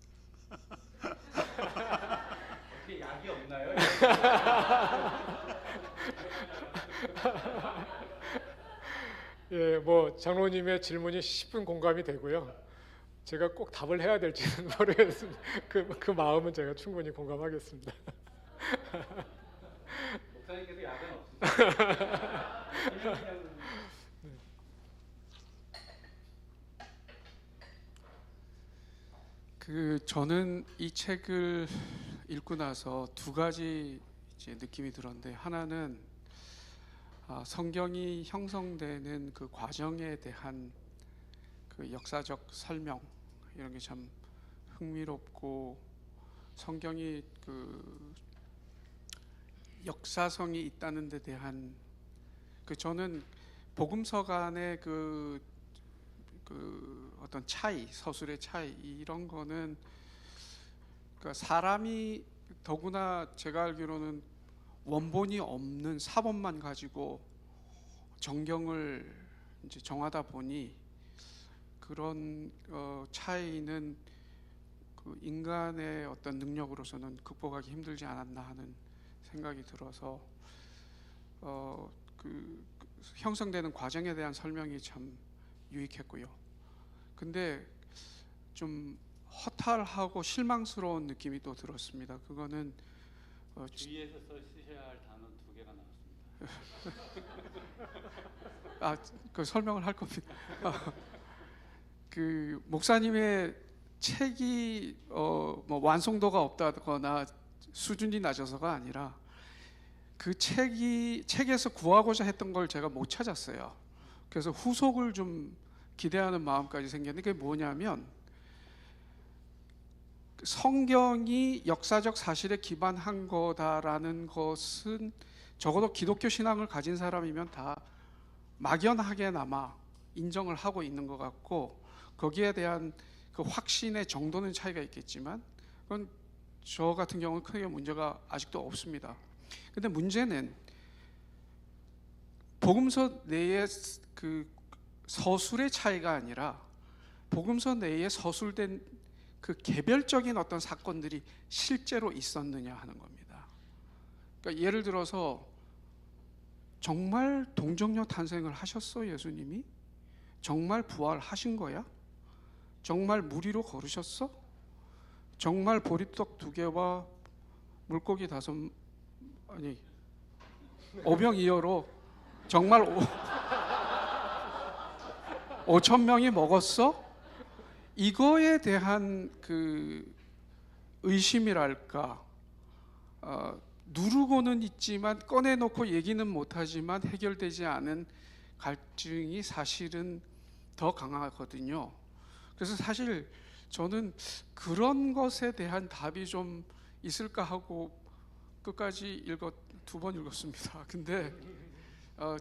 [SPEAKER 2] 어떻게 약이 없나요?
[SPEAKER 1] 예, 뭐 장로님의 질문이 10분 공감이 되고요. 제가 꼭 답을 해야 될지는 모르겠습니다. 그 마음은 제가 충분히 공감하겠습니다.
[SPEAKER 2] 목사님께서 약은 없습니다.
[SPEAKER 5] 저는 이 책을 읽고 나서 두 가지 이제 느낌이 들었는데, 하나는 성경이 형성되는 그 과정에 대한 그 역사적 설명, 이런 게 참 흥미롭고, 성경이 그 역사성이 있다는 데 대한 저는 복음서 간의 그 어떤 차이, 서술의 차이, 이런 거는 그러니까 사람이, 더구나 제가 알기로는 원본이 없는 사본만 가지고 정경을 이제 정하다 보니, 그런 차이는 그 인간의 어떤 능력으로서는 극복하기 힘들지 않았나 하는 생각이 들어서 그 형성되는 과정에 대한 설명이 참 유익했고요. 근데 좀 허탈하고 실망스러운 느낌이 또 들었습니다. 그거는
[SPEAKER 2] 주위에서 쓰셔야 할 단어 2개가 나왔습니다.
[SPEAKER 5] 그 설명을 할 겁니다. 그 목사님의 책이 뭐 완성도가 없다거나 수준이 낮아서가 아니라, 그 책에서 구하고자 했던 걸 제가 못 찾았어요. 그래서 후속을 좀 기대하는 마음까지 생겼는데 그게 뭐냐면 성경이 역사적 사실에 기반한 거다라는 것은 적어도 기독교 신앙을 가진 사람이면 다 막연하게나마 인정을 하고 있는 것 같고 거기에 대한 그 확신의 정도는 차이가 있겠지만 그건 저 같은 경우는 크게 문제가 아직도 없습니다. 근데 문제는 복음서 내의 그 서술의 차이가 아니라 복음서 내에 서술된 그 개별적인 어떤 사건들이 실제로 있었느냐 하는 겁니다. 그러니까 예를 들어서 정말 동정녀 탄생을 하셨어 예수님이? 정말 부활하신 거야? 정말 물 위로 걸으셨어? 정말 보리떡 2개와 물고기 5병2어로 정말 5,000명이 먹었어? 이거에 대한 그 의심이랄까 누르고는 있지만 꺼내놓고 얘기는 못하지만 해결되지 않은 갈증이 사실은 더 강하거든요. 그래서 사실 저는 그런 것에 대한 답이 좀 있을까 하고 끝까지 2번 읽었습니다. 근데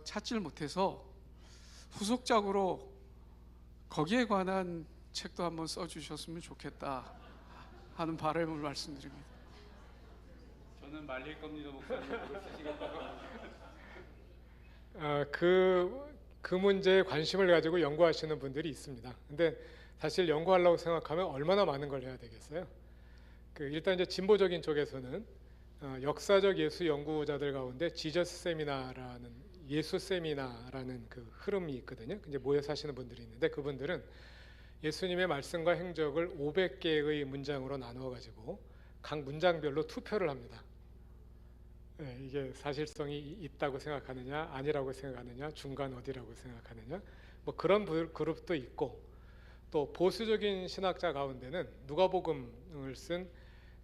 [SPEAKER 5] 찾질 못해서 후속작으로 거기에 관한 책도 한번 써주셨으면 좋겠다 하는 바람을 말씀드립니다.
[SPEAKER 2] 저는 말릴 겁니다, 목사님. 그걸 쓰시겠다고.
[SPEAKER 1] 그 문제에 관심을 가지고 연구하시는 분들이 있습니다. 근데 사실 연구하려고 생각하면 얼마나 많은 걸 해야 되겠어요? 일단 이제 진보적인 쪽에서는 역사적 예수 연구자들 가운데 지저스 세미나라는 예수 세미나라는 그 흐름이 있거든요. 이제 모여서 하시는 분들이 있는데 그분들은 예수님의 말씀과 행적을 500개의 문장으로 나누어 가지고 각 문장별로 투표를 합니다. 네, 이게 사실성이 있다고 생각하느냐, 아니라고 생각하느냐, 중간 어디라고 생각하느냐, 뭐 그런 그룹도 있고, 또 보수적인 신학자 가운데는 누가복음을 쓴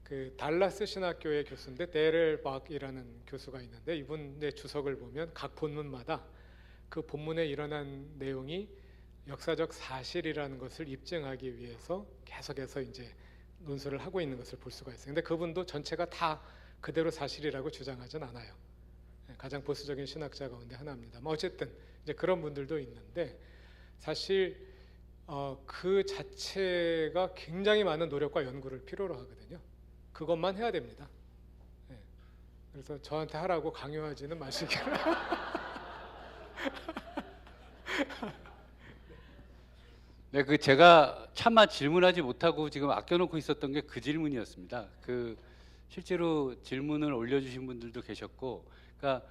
[SPEAKER 1] 그 달라스 신학교의 교수인데 데렐 박이라는 교수가 있는데 이분의 주석을 보면 각 본문마다 그 본문에 일어난 내용이 역사적 사실이라는 것을 입증하기 위해서 계속해서 이제 논술을 하고 있는 것을 볼 수가 있어요. 근데 그분도 전체가 다 그대로 사실이라고 주장하진 않아요. 가장 보수적인 신학자 가운데 하나입니다. 뭐 어쨌든 이제 그런 분들도 있는데 사실 그 자체가 굉장히 많은 노력과 연구를 필요로 하거든요. 그것만 해야 됩니다. 네. 그래서 저한테 하라고 강요하지는 마시기를.
[SPEAKER 2] 네, 제가 차마 질문하지 못하고 지금 아껴놓고 있었던 게 그 질문이었습니다. 실제로 질문을 올려주신 분들도 계셨고, 그러니까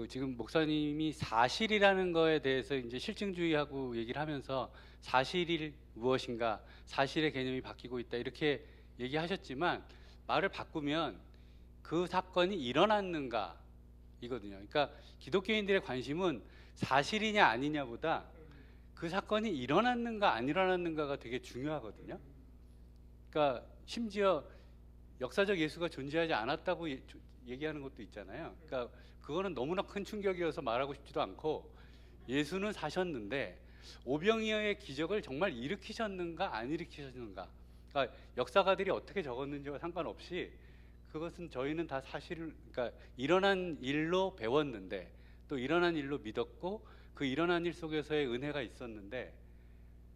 [SPEAKER 2] 지금 목사님이 사실이라는 거에 대해서 이제 실증주의하고 얘기를 하면서 사실이 무엇인가, 사실의 개념이 바뀌고 있다 이렇게 얘기하셨지만 말을 바꾸면 그 사건이 일어났는가 이거든요. 그러니까 기독교인들의 관심은 사실이냐 아니냐보다 그 사건이 일어났는가 안 일어났는가가 되게 중요하거든요. 그러니까 심지어 역사적 예수가 존재하지 않았다고 얘기하는 것도 있잖아요. 그러니까 그거는 너무나 큰 충격이어서 말하고 싶지도 않고 예수는 사셨는데 오병이어의 기적을 정말 일으키셨는가 안 일으키셨는가, 그러니까 역사가들이 어떻게 적었는지와 상관없이 그것은 저희는 다 사실을, 그러니까 일어난 일로 배웠는데 또 일어난 일로 믿었고 그 일어난 일 속에서의 은혜가 있었는데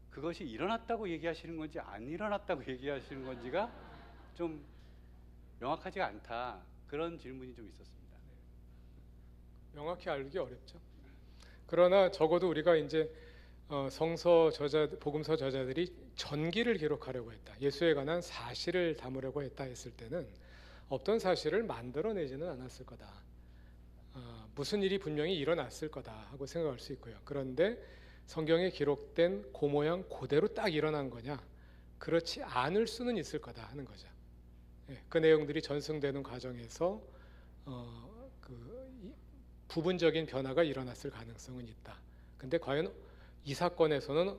[SPEAKER 2] 그것이 일어났다고 얘기하시는 건지 안 일어났다고 얘기하시는 건지가 좀 명확하지가 않다, 그런 질문이 좀 있었습니다.
[SPEAKER 1] 명확히 알기 어렵죠. 그러나 적어도 우리가 이제 성서 저자, 복음서 저자들이 전기를 기록하려고 했다, 예수에 관한 사실을 담으려고 했다 했을 때는 없던 사실을 만들어내지는 않았을 거다. 무슨 일이 분명히 일어났을 거다 하고 생각할 수 있고요. 그런데 성경에 기록된 그 모양 그대로 딱 일어난 거냐? 그렇지 않을 수는 있을 거다 하는 거죠. 그 내용들이 전승되는 과정에서 부분적인 변화가 일어났을 가능성은 있다. 근데 과연 이 사건에서는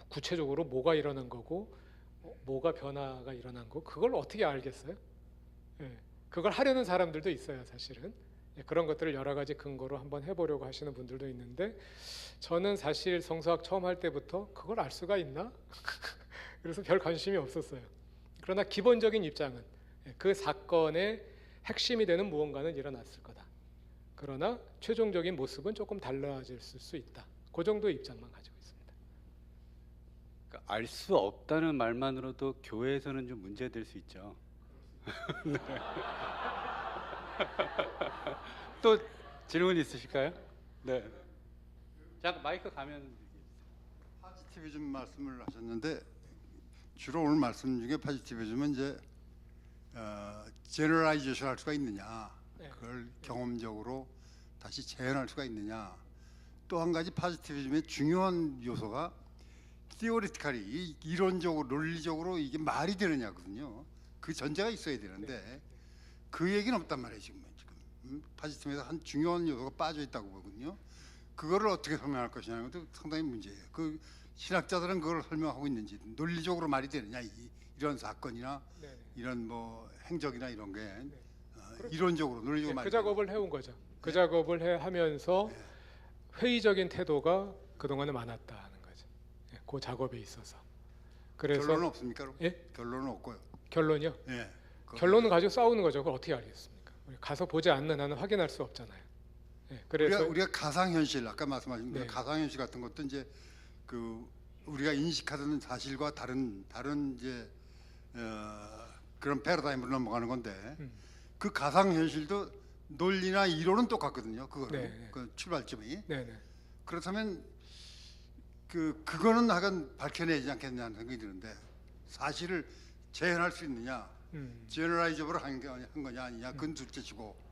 [SPEAKER 1] 구체적으로 뭐가 일어난 거고 뭐가 변화가 일어난 거, 그걸 어떻게 알겠어요? 그걸 하려는 사람들도 있어요. 사실은 그런 것들을 여러 가지 근거로 한번 해보려고 하시는 분들도 있는데 저는 사실 성서학 처음 할 때부터 그걸 알 수가 있나? 그래서 별 관심이 없었어요. 그러나 기본적인 입장은 그 사건의 핵심이 되는 무언가는 일어났을 거다. 그러나 최종적인 모습은 조금 달라질 수 있다. 그 정도의 입장만 가지고 있습니다.
[SPEAKER 2] 그러니까 알 수 없다는 말만으로도 교회에서는 좀 문제될 수 있죠. 네. 또 질문 있으실까요? 네. 잠깐 마이크 가면.
[SPEAKER 4] 파지티비즘 말씀을 하셨는데 주로 오늘 말씀 중에 파지티비즘은 이제 제너라이제이션 할 수가 있느냐,
[SPEAKER 1] 네.
[SPEAKER 4] 그걸 경험적으로 다시 재현할 수가 있느냐. 또 한 가지 파지티비즘의 중요한 요소가 theoretically, 이론적으로 논리적으로 이게 말이 되느냐거든요. 그 전제가 있어야 되는데 그 얘기는 없단 말이에요. 지금 파지티즘에서 한 중요한 요소가 빠져 있다고 보거든요. 그거를 어떻게 설명할 것이냐는 것도 상당히 문제예요. 그 신학자들은 그걸 설명하고 있는지, 논리적으로 말이 되느냐, 이런 사건이나
[SPEAKER 1] 네네.
[SPEAKER 4] 이런 뭐 행적이나 이런 게
[SPEAKER 1] 그렇죠.
[SPEAKER 4] 이론적으로 논리적으로 말이
[SPEAKER 1] 그 작업을 해온 거죠. 그 작업을 하면서 회의적인 태도가 그동안에 많았다는 거죠. 그 작업에 있어서. 그래서
[SPEAKER 4] 결론은 없습니까? 그럼?
[SPEAKER 1] 예?
[SPEAKER 4] 결론은 없고요.
[SPEAKER 1] 결론이요?
[SPEAKER 4] 예.
[SPEAKER 1] 결론을 가지고 싸우는 거죠. 그걸 어떻게 알겠습니까? 우리 가서 보지 않는 한은 확인할 수 없잖아요. 그래서
[SPEAKER 4] 우리가 가상현실, 아까 말씀하신
[SPEAKER 1] 네.
[SPEAKER 4] 가상현실 같은 것도 이제 그 우리가 인식하던 사실과 다른 이제 그런 패러다임으로 넘어가는 건데 그 가상현실도 논리나 이론은 똑같거든요. 그거는
[SPEAKER 1] 네.
[SPEAKER 4] 그 출발점이.
[SPEAKER 1] 네네.
[SPEAKER 4] 그렇다면 그거는 하여간 밝혀내지 않겠냐는 생각이 드는데 사실을 재현할 수 있느냐, 제너라이저블을 한 거냐 아니냐, 그건 둘째치고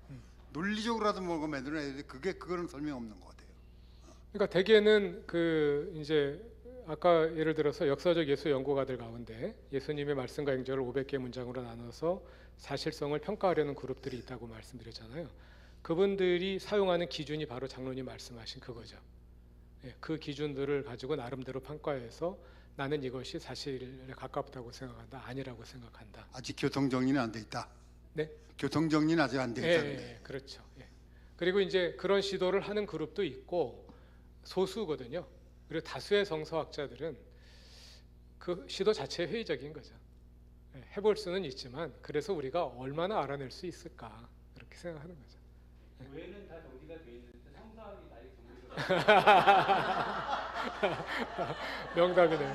[SPEAKER 4] 논리적으로라도 뭐가 만들어내야 돼. 그거는 설명 없는 것 같아요.
[SPEAKER 1] 그러니까 대개는 그 이제 아까 예를 들어서 역사적 예수 연구가들 가운데 예수님의 말씀과 행적을 500개 문장으로 나눠서 사실성을 평가하려는 그룹들이 있다고 말씀드렸잖아요. 그분들이 사용하는 기준이 바로 장로님 말씀하신 그거죠. 그 기준들을 가지고 나름대로 평가해서 나는 이것이 사실에 가깝다고 생각한다, 아니라고 생각한다.
[SPEAKER 4] 아직 교통 정리는 안 돼 있다.
[SPEAKER 1] 네?
[SPEAKER 4] 교통 정리는 아직 안 돼 있다는데.
[SPEAKER 1] 그렇죠. 그리고 이제 그런 시도를 하는 그룹도 있고 소수거든요. 그리고 다수의 성서학자들은 그 시도 자체에 회의적인 거죠. 해볼 수는 있지만 그래서 우리가 얼마나 알아낼 수 있을까 그렇게 생각하는 거죠.
[SPEAKER 2] 교회는 다 정리가 돼 있는데 성사학이 아직 정리가.
[SPEAKER 1] 명답이네요.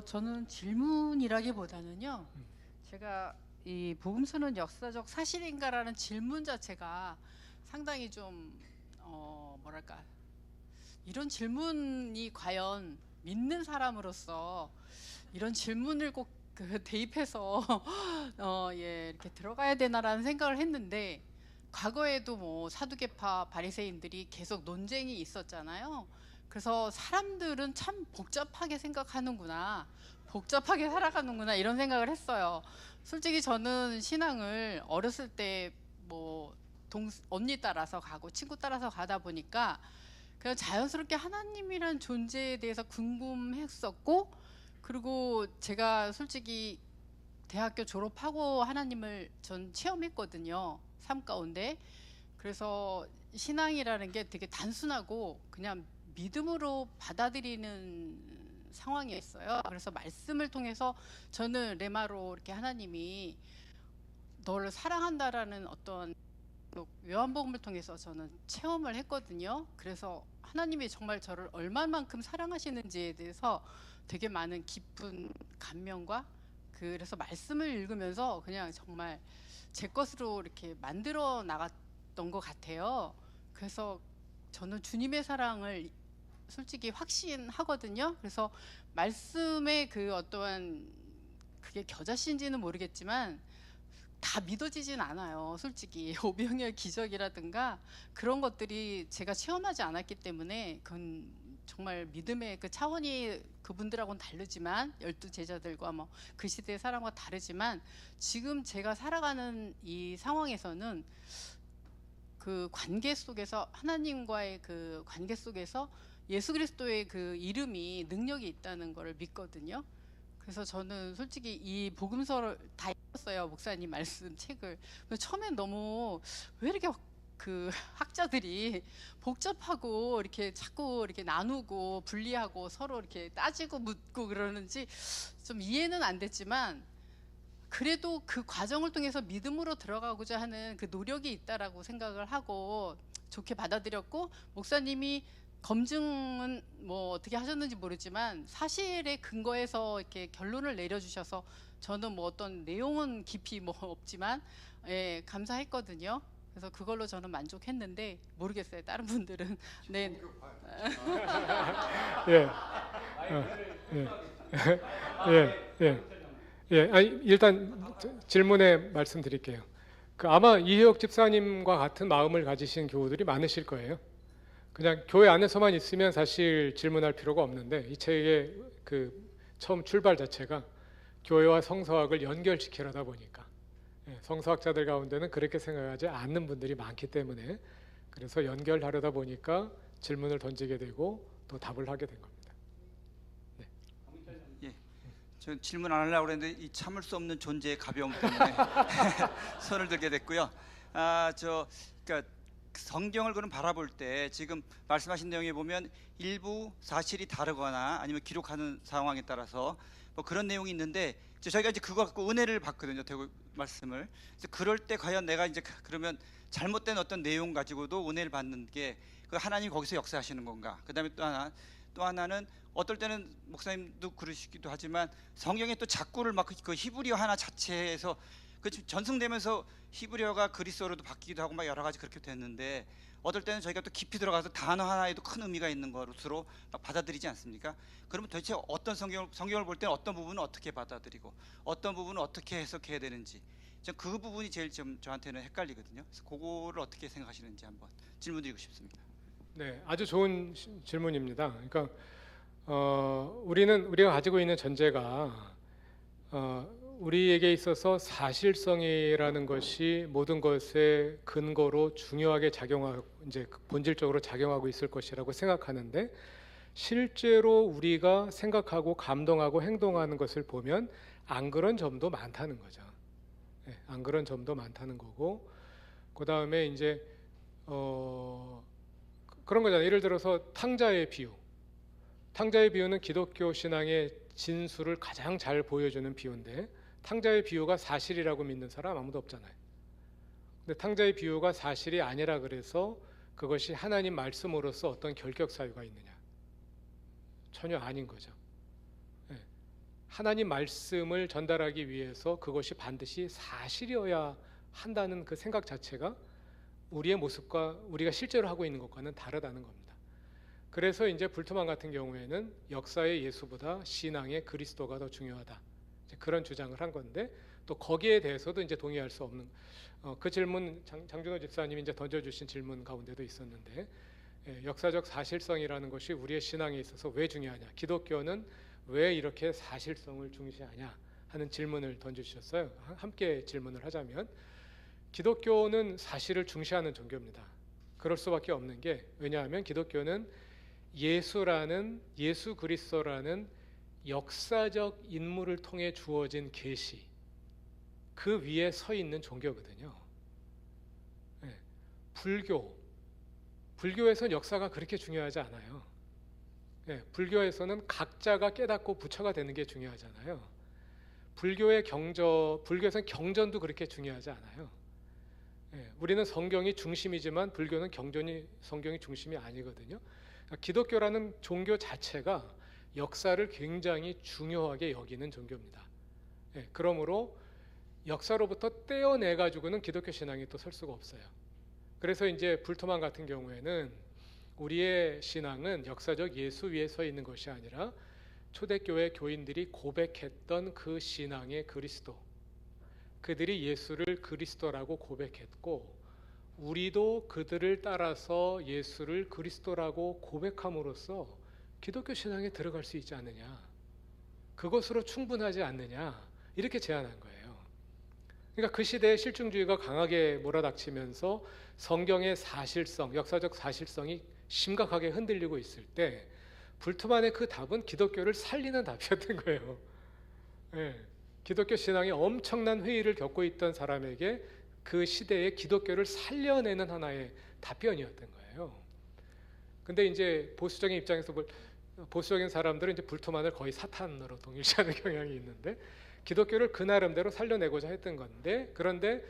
[SPEAKER 6] 저는 질문이라기보다는요. 제가 이 복음서는 역사적 사실인가라는 질문 자체가 상당히 좀 뭐랄까, 이런 질문이 과연 믿는 사람으로서 이런 질문을 꼭 대입해서 이렇게 들어가야 되나라는 생각을 했는데, 과거에도 뭐 사두개파 바리새인들이 계속 논쟁이 있었잖아요. 그래서 사람들은 참 복잡하게 생각하는구나, 복잡하게 살아가는구나, 이런 생각을 했어요. 솔직히 저는 신앙을 어렸을 때 뭐 언니 따라서 가고 친구 따라서 가다 보니까 그냥 자연스럽게 하나님이란 존재에 대해서 궁금했었고, 그리고 제가 솔직히 대학교 졸업하고 하나님을 전 체험했거든요, 삶 가운데. 그래서 신앙이라는 게 되게 단순하고 그냥 믿음으로 받아들이는 상황이었어요. 그래서 말씀을 통해서 저는 레마로 이렇게 하나님이 너를 사랑한다라는 어떤 요한복음을 통해서 저는 체험을 했거든요. 그래서 하나님이 정말 저를 얼마만큼 사랑하시는지에 대해서 되게 많은 깊은 감명과, 그래서 말씀을 읽으면서 그냥 정말 제 것으로 이렇게 만들어 나갔던 것 같아요. 그래서 저는 주님의 사랑을 솔직히 확신하거든요. 그래서 말씀의 그 어떠한 그게 겨자씨인지는 모르겠지만 다 믿어지진 않아요. 솔직히 오병이어 기적이라든가 그런 것들이 제가 체험하지 않았기 때문에 그건 정말 믿음의 그 차원이 그분들하고는 다르지만, 12제자들과 뭐 그 시대의 사람과 다르지만, 지금 제가 살아가는 이 상황에서는 그 관계 속에서, 하나님과의 그 관계 속에서 예수 그리스도의 그 이름이 능력이 있다는 것을 믿거든요. 그래서 저는 솔직히 이 복음서를 다 었어요 목사님 말씀 책을. 그래서 처음엔 너무 왜 이렇게 그 학자들이 복잡하고 이렇게 자꾸 이렇게 나누고 분리하고 서로 이렇게 따지고 묻고 그러는지 좀 이해는 안 됐지만 그래도 그 과정을 통해서 믿음으로 들어가고자 하는 그 노력이 있다라고 생각을 하고 좋게 받아들였고, 목사님이 검증은 뭐 어떻게 하셨는지 모르지만 사실에 근거해서 이렇게 결론을 내려주셔서 저는 뭐 어떤 내용은 깊이 뭐 없지만 예, 감사했거든요. 그래서 그걸로 저는 만족했는데 모르겠어요. 다른 분들은 네.
[SPEAKER 1] 예. 아니, 일단 질문에 말씀드릴게요. 아마 이혜혁 집사님과 같은 마음을 가지신 교우들이 많으실 거예요. 그냥 교회 안에서만 있으면 사실 질문할 필요가 없는데, 이 책의 처음 출발 자체가 교회와 성서학을 연결시키려다 보니까 성서학자들 가운데는 그렇게 생각하지 않는 분들이 많기 때문에, 그래서 연결하려다 보니까 질문을 던지게 되고 또 답을 하게 된 겁니다.
[SPEAKER 7] 저 질문 안 하려고 그랬는데 이 참을 수 없는 존재의 가벼움 때문에 손을 들게 됐고요. 그러니까 성경을 그럼 바라볼 때 지금 말씀하신 내용에 보면 일부 사실이 다르거나 아니면 기록하는 상황에 따라서 뭐 그런 내용이 있는데, 저희가 이제 그거 갖고 은혜를 받거든요, 대구 말씀을. 그래서 그럴 때 과연 내가 이제 그러면 잘못된 어떤 내용 가지고도 은혜를 받는 게 그 하나님 거기서 역사하시는 건가? 그다음에 또 하나는 어떨 때는 목사님도 그러시기도 하지만 성경에 또 자꾸를 막 그 히브리어 하나 자체에서 그 전승되면서 히브리어가 그리스어로도 바뀌기도 하고 막 여러 가지 그렇게 됐는데, 어떨 때는 저희가 또 깊이 들어가서 단어 하나에도 큰 의미가 있는 것으로 막 받아들이지 않습니까? 그러면 도대체 어떤 성경을 볼 때는 어떤 부분은 어떻게 받아들이고 어떤 부분은 어떻게 해석해야 되는지, 그 부분이 제일 좀 저한테는 헷갈리거든요. 그래서 그거를 어떻게 생각하시는지 한번 질문드리고 싶습니다.
[SPEAKER 1] 네, 아주 좋은 질문입니다. 그러니까 우리가 가지고 있는 전제가 우리에게 있어서 사실성이라는 것이 모든 것의 근거로 중요하게 작용하고 이제 본질적으로 작용하고 있을 것이라고 생각하는데, 실제로 우리가 생각하고 감동하고 행동하는 것을 보면 안 그런 점도 많다는 거죠. 네, 안 그런 점도 많다는 거고, 그 다음에 이제 그런 거잖아요. 예를 들어서 탕자의 비유. 탕자의 비유는 기독교 신앙의 진수를 가장 잘 보여주는 비유인데, 탕자의 비유가 사실이라고 믿는 사람 아무도 없잖아요. 근데 탕자의 비유가 사실이 아니라 그래서 그것이 하나님 말씀으로서 어떤 결격 사유가 있느냐? 전혀 아닌 거죠. 하나님 말씀을 전달하기 위해서 그것이 반드시 사실이어야 한다는 그 생각 자체가 우리의 모습과 우리가 실제로 하고 있는 것과는 다르다는 겁니다. 그래서 이제 불트만 같은 경우에는 역사의 예수보다 신앙의 그리스도가 더 중요하다, 이제 그런 주장을 한 건데, 또 거기에 대해서도 이제 동의할 수 없는 그 질문, 장준호 집사님이 이제 던져주신 질문 가운데도 있었는데, 역사적 사실성이라는 것이 우리의 신앙에 있어서 왜 중요하냐, 기독교는 왜 이렇게 사실성을 중시하냐 하는 질문을 던져주셨어요. 함께 질문을 하자면, 기독교는 사실을 중시하는 종교입니다. 그럴 수밖에 없는 게, 왜냐하면 기독교는 예수 그리스도라는 역사적 인물을 통해 주어진 계시, 그 위에 서 있는 종교거든요. 불교에서는 역사가 그렇게 중요하지 않아요. 불교에서는 각자가 깨닫고 부처가 되는 게 중요하잖아요. 불교에서는 경전도 그렇게 중요하지 않아요. 우리는 성경이 중심이지만 불교는 성경이 중심이 아니거든요. 그러니까 기독교라는 종교 자체가 역사를 굉장히 중요하게 여기는 종교입니다. 그러므로 역사로부터 떼어내 가지고는 기독교 신앙이 또 설 수가 없어요. 그래서 이제 불토만 같은 경우에는 우리의 신앙은 역사적 예수 위에 서 있는 것이 아니라 초대교회 교인들이 고백했던 그 신앙의 그리스도, 그들이 예수를 그리스도라고 고백했고, 우리도 그들을 따라서 예수를 그리스도라고 고백함으로써 기독교 신앙에 들어갈 수 있지 않느냐, 그것으로 충분하지 않느냐, 이렇게 제안한 거예요. 그러니까 그 시대에 실증주의가 강하게 몰아닥치면서 성경의 사실성, 역사적 사실성이 심각하게 흔들리고 있을 때, 불트만의 그 답은 기독교를 살리는 답이었던 거예요. 기독교 신앙이 엄청난 회의를 겪고 있던 사람에게 그 시대의 기독교를 살려내는 하나의 답변이었던 거예요. 근데 이제 보수적인 입장에서 보수적인 사람들은 이제 불토만을 거의 사탄으로 동일시하는 경향이 있는데 기독교를 그 나름대로 살려내고자 했던 건데, 그런데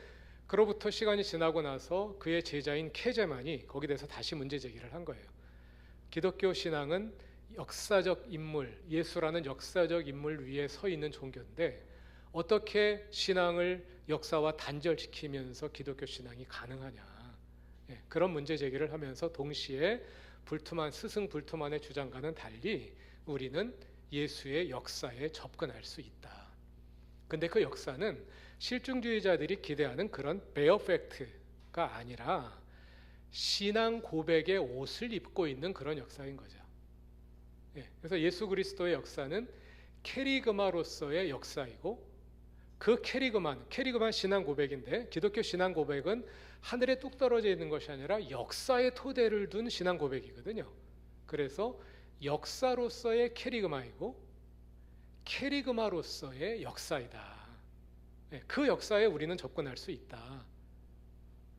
[SPEAKER 1] 그로부터 시간이 지나고 나서 그의 제자인 케제만이 거기에 대해서 다시 문제 제기를 한 거예요. 기독교 신앙은 역사적 인물, 예수라는 역사적 인물 위에 서 있는 종교인데 어떻게 신앙을 역사와 단절시키면서 기독교 신앙이 가능하냐. 그런 문제 제기를 하면서 동시에 스승 불투만의 주장과는 달리 우리는 예수의 역사에 접근할 수 있다. 근데 그 역사는 실증주의자들이 기대하는 그런 베어 팩트가 아니라 신앙 고백의 옷을 입고 있는 그런 역사인 거죠. 그래서 예수 그리스도의 역사는 캐리그마로서의 역사이고, 그 캐리그만 신앙 고백인데, 기독교 신앙 고백은 하늘에 뚝 떨어져 있는 것이 아니라 역사의 토대를 둔 신앙 고백이거든요. 그래서 역사로서의 캐리그마이고 캐리그마로서의 역사이다. 그 역사에 우리는 접근할 수 있다.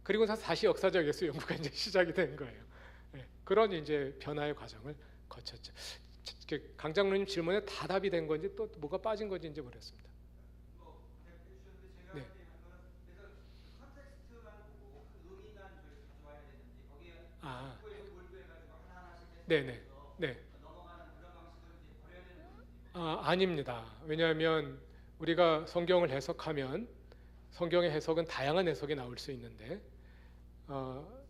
[SPEAKER 1] 그리고 다시 역사적 예수 연구가 이제 시작이 된 거예요. 그런 이제 변화의 과정을 거쳤죠. 강 장로님 질문에 다 답이 된 건지 또 뭐가 빠진 건지 이제 모르겠습니다. 네. 아, 네네, 네. 아닙니다. 왜냐하면 우리가 성경을 해석하면 성경의 해석은 다양한 해석이 나올 수 있는데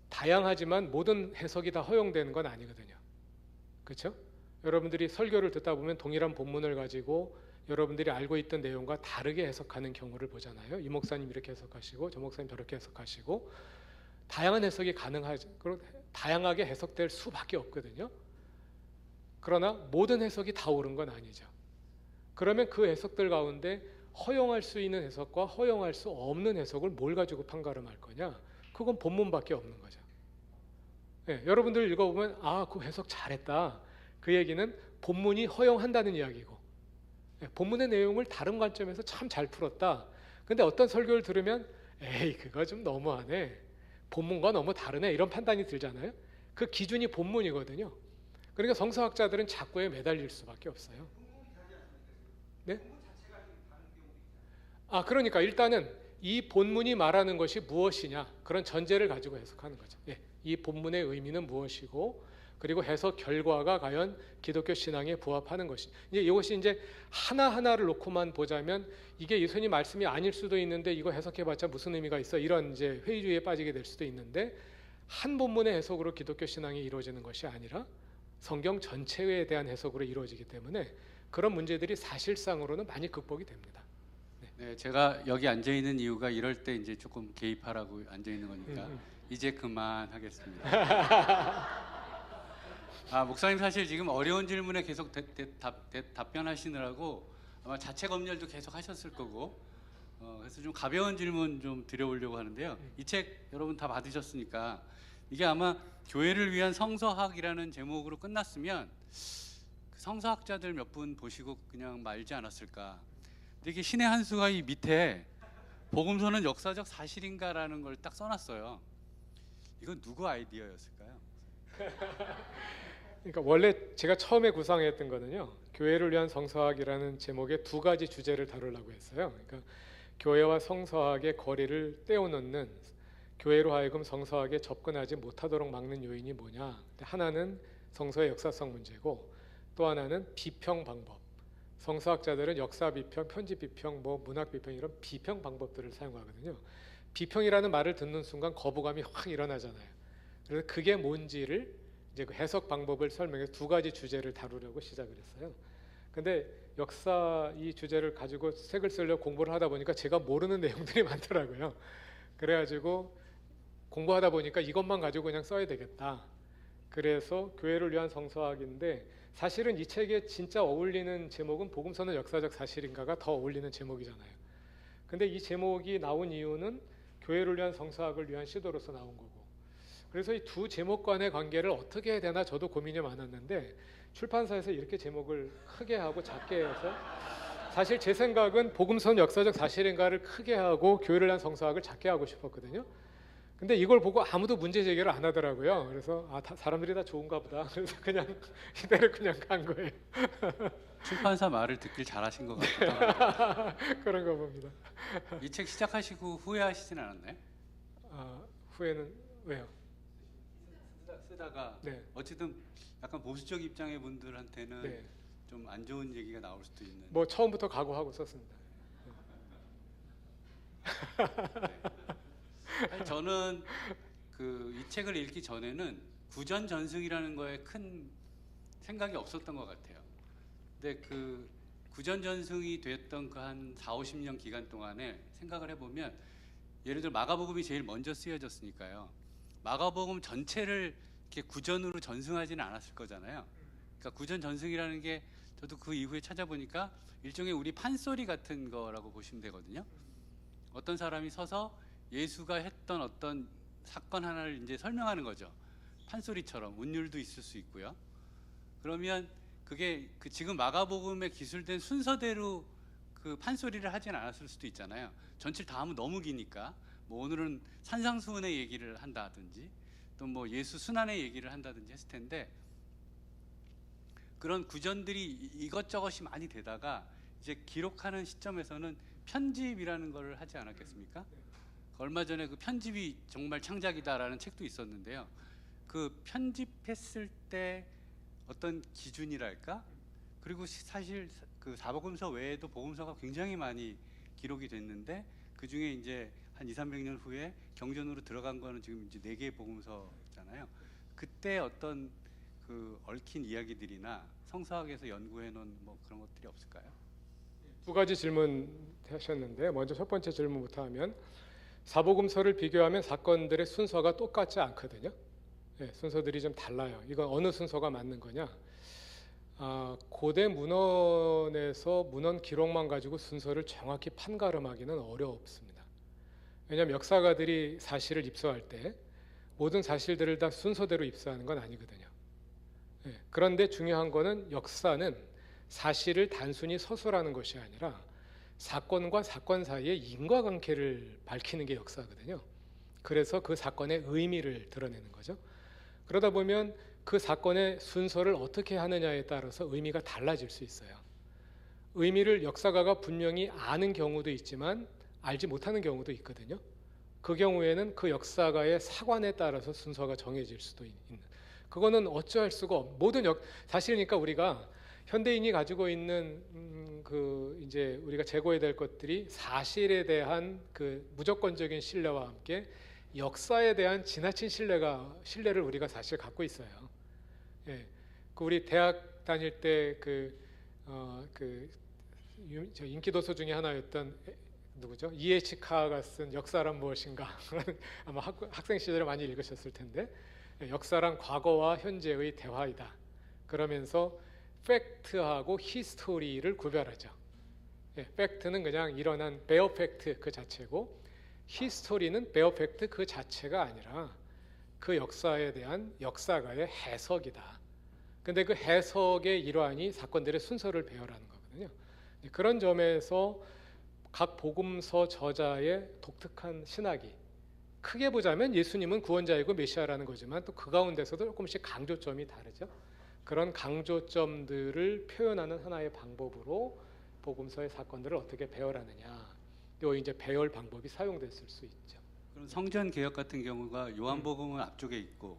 [SPEAKER 1] 다양하지만 모든 해석이 다 허용되는 건 아니거든요. 그렇죠? 여러분들이 설교를 듣다 보면 동일한 본문을 가지고 여러분들이 알고 있던 내용과 다르게 해석하는 경우를 보잖아요. 이 목사님 이렇게 해석하시고 저 목사님 저렇게 해석하시고 다양한 해석이 다양하게 해석될 수밖에 없거든요. 그러나 모든 해석이 다 옳은 건 아니죠. 그러면 그 해석들 가운데 허용할 수 있는 해석과 허용할 수 없는 해석을 뭘 가지고 판가름할 거냐? 그건 본문밖에 없는 거죠. 여러분들 읽어보면 그 해석 잘했다. 그 얘기는 본문이 허용한다는 이야기고, 본문의 내용을 다른 관점에서 참 잘 풀었다. 근데 어떤 설교를 들으면 에이 그거 좀 너무하네. 본문과 너무 다르네. 이런 판단이 들잖아요. 그 기준이 본문이거든요. 그러니까 성서학자들은 작고에 매달릴 수밖에 없어요. 네? 그러니까 일단은 이 본문이 말하는 것이 무엇이냐, 그런 전제를 가지고 해석하는 거죠. 이 본문의 의미는 무엇이고, 그리고 해석 결과가 과연 기독교 신앙에 부합하는 것이. 이것이 이제 하나하나를 놓고만 보자면 이게 예수님 말씀이 아닐 수도 있는데 이거 해석해봤자 무슨 의미가 있어, 이런 이제 회의주의에 빠지게 될 수도 있는데, 한 본문의 해석으로 기독교 신앙이 이루어지는 것이 아니라 성경 전체에 대한 해석으로 이루어지기 때문에 그런 문제들이 사실상으로는 많이 극복이 됩니다.
[SPEAKER 2] 네, 제가 여기 앉아 있는 이유가 이럴 때 이제 조금 개입하라고 앉아 있는 거니까 이제 그만하겠습니다. 목사님 사실 지금 어려운 질문에 계속 답변하시느라고 아마 자체 검열도 계속 하셨을 거고, 그래서 좀 가벼운 질문 좀 드려보려고 하는데요. 이 책 여러분 다 받으셨으니까 이게 아마 교회를 위한 성서학이라는 제목으로 끝났으면 그 성서학자들 몇 분 보시고 그냥 말지 않았을까. 근데 이게 신의 한 수가 이 밑에 복음서는 역사적 사실인가라는 걸 딱 써놨어요. 이건 누구 아이디어였을까요?
[SPEAKER 1] 그러니까 원래 제가 처음에 구상했던 거는요, 교회를 위한 성서학이라는 제목의 두 가지 주제를 다루려고 했어요. 그러니까 교회와 성서학의 거리를 떼어놓는, 교회로 하여금 성서학에 접근하지 못하도록 막는 요인이 뭐냐. 하나는 성서의 역사성 문제고, 또 하나는 비평 방법. 성서학자들은 역사 비평, 편집 비평, 문학 비평 이런 비평 방법들을 사용하거든요. 비평이라는 말을 듣는 순간 거부감이 확 일어나잖아요. 그래서 그게 뭔지를 이제 그 해석 방법을 설명해서 두 가지 주제를 다루려고 시작을 했어요. 근데 역사 이 주제를 가지고 책을 쓰려고 공부를 하다 보니까 제가 모르는 내용들이 많더라고요. 그래가지고 공부하다 보니까 이것만 가지고 그냥 써야 되겠다. 그래서 교회를 위한 성서학인데, 사실은 이 책에 진짜 어울리는 제목은 복음서는 역사적 사실인가가 더 어울리는 제목이잖아요. 근데 이 제목이 나온 이유는 교회를 위한 성서학을 위한 시도로서 나온 거고, 그래서 이 두 제목 간의 관계를 어떻게 해야 되나 저도 고민이 많았는데 출판사에서 이렇게 제목을 크게 하고 작게 해서 사실 제 생각은 복음서는 역사적 사실인가를 크게 하고 교회를 위한 성서학을 작게 하고 싶었거든요. 근데 이걸 보고 아무도 문제 제기를 안 하더라고요. 그래서 사람들이 다 좋은가 보다. 그래서 그냥 이대로 그냥 간 거예요.
[SPEAKER 2] 출판사 말을 듣길 잘하신 것 같아요.
[SPEAKER 1] 그런가 봅니다.
[SPEAKER 2] 이 책 시작하시고 후회하시진 않았나요?
[SPEAKER 1] 후회는 왜요?
[SPEAKER 2] 쓰다가
[SPEAKER 1] 네.
[SPEAKER 2] 어쨌든 약간 보수적 입장의 분들한테는
[SPEAKER 1] 네.
[SPEAKER 2] 좀 안 좋은 얘기가 나올 수도 있는.
[SPEAKER 1] 뭐 처음부터 각오하고 썼습니다.
[SPEAKER 2] 아니, 저는 이 책을 읽기 전에는 구전 전승이라는 거에 큰 생각이 없었던 것 같아요. 근데 그 구전 전승이 됐던 그 한 4, 50년 기간 동안에 생각을 해보면 예를 들어 마가복음이 제일 먼저 쓰여졌으니까요. 마가복음 전체를 이렇게 구전으로 전승하지는 않았을 거잖아요. 그러니까 구전 전승이라는 게 저도 그 이후에 찾아보니까 일종의 우리 판소리 같은 거라고 보시면 되거든요. 어떤 사람이 서서 예수가 했던 어떤 사건 하나를 이제 설명하는 거죠. 판소리처럼 운율도 있을 수 있고요. 그러면 그게 지금 마가복음에 기술된 순서대로 그 판소리를 하진 않았을 수도 있잖아요. 전체를 다 하면 너무 기니까 뭐 오늘은 산상수훈의 얘기를 한다든지 또 뭐 예수 순환의 얘기를 한다든지 했을 텐데 그런 구전들이 이것저것이 많이 되다가 이제 기록하는 시점에서는 편집이라는 걸 하지 않았겠습니까? 얼마 전에 그 편집이 정말 창작이다라는 책도 있었는데요. 그 편집했을 때 어떤 기준이랄까? 그리고 사실 그 사복음서 외에도 복음서가 굉장히 많이 기록이 됐는데 그 중에 이제 한 200~300년 후에 경전으로 들어간 거는 지금 이제 4개의 복음서잖아요. 그때 어떤 그 얽힌 이야기들이나 성서학에서 연구해 놓은 뭐 그런 것들이 없을까요?
[SPEAKER 1] 두 가지 질문 하셨는데 먼저 첫 번째 질문부터 하면 사복음서를 비교하면 사건들의 순서가 똑같지 않거든요. 네, 순서들이 좀 달라요. 이건 어느 순서가 맞는 거냐? 고대 문헌에서 문헌 기록만 가지고 순서를 정확히 판가름하기는 어렵습니다. 왜냐하면 역사가들이 사실을 입수할 때 모든 사실들을 다 순서대로 입수하는 건 아니거든요. 네, 그런데 중요한 거는 역사는 사실을 단순히 서술하는 것이 아니라 사건과 사건 사이의 인과관계를 밝히는 게 역사거든요. 그래서 그 사건의 의미를 드러내는 거죠. 그러다 보면 그 사건의 순서를 어떻게 하느냐에 따라서 의미가 달라질 수 있어요. 의미를 역사가가 분명히 아는 경우도 있지만 알지 못하는 경우도 있거든요. 그 경우에는 그 역사가의 사관에 따라서 순서가 정해질 수도 있는. 그거는 어찌할 수가 모든 사실이니까 우리가 현대인이 가지고 있는 이제 우리가 제고해야 될 것들이 사실에 대한 그 무조건적인 신뢰와 함께 역사에 대한 지나친 신뢰를 우리가 사실 갖고 있어요. 예, 우리 대학 다닐 때 저 인기 도서 중에 하나였던 누구죠? 이에치카가 쓴 역사란 무엇인가 아마 학생 시절에 많이 읽으셨을 텐데 역사란 과거와 현재의 대화이다. 그러면서 팩트하고 히스토리를 구별하죠. 예, 팩트는 그냥 일어난 베어 팩트 그 자체고 히스토리는 베어 팩트 그 자체가 아니라 그 역사에 대한 역사가의 해석이다. 근데 그 해석의 일환이 사건들의 순서를 배열하는 거거든요. 그런 점에서 각 복음서 저자의 독특한 신학이 크게 보자면 예수님은 구원자이고 메시아라는 거지만 또 그 가운데서도 조금씩 강조점이 다르죠. 그런 강조점들을 표현하는 하나의 방법으로 복음서의 사건들을 어떻게 배열하느냐, 요 이제 배열 방법이 사용됐을 수 있죠.
[SPEAKER 2] 그럼 성전 개혁 같은 경우가 요한복음은 앞쪽에 있고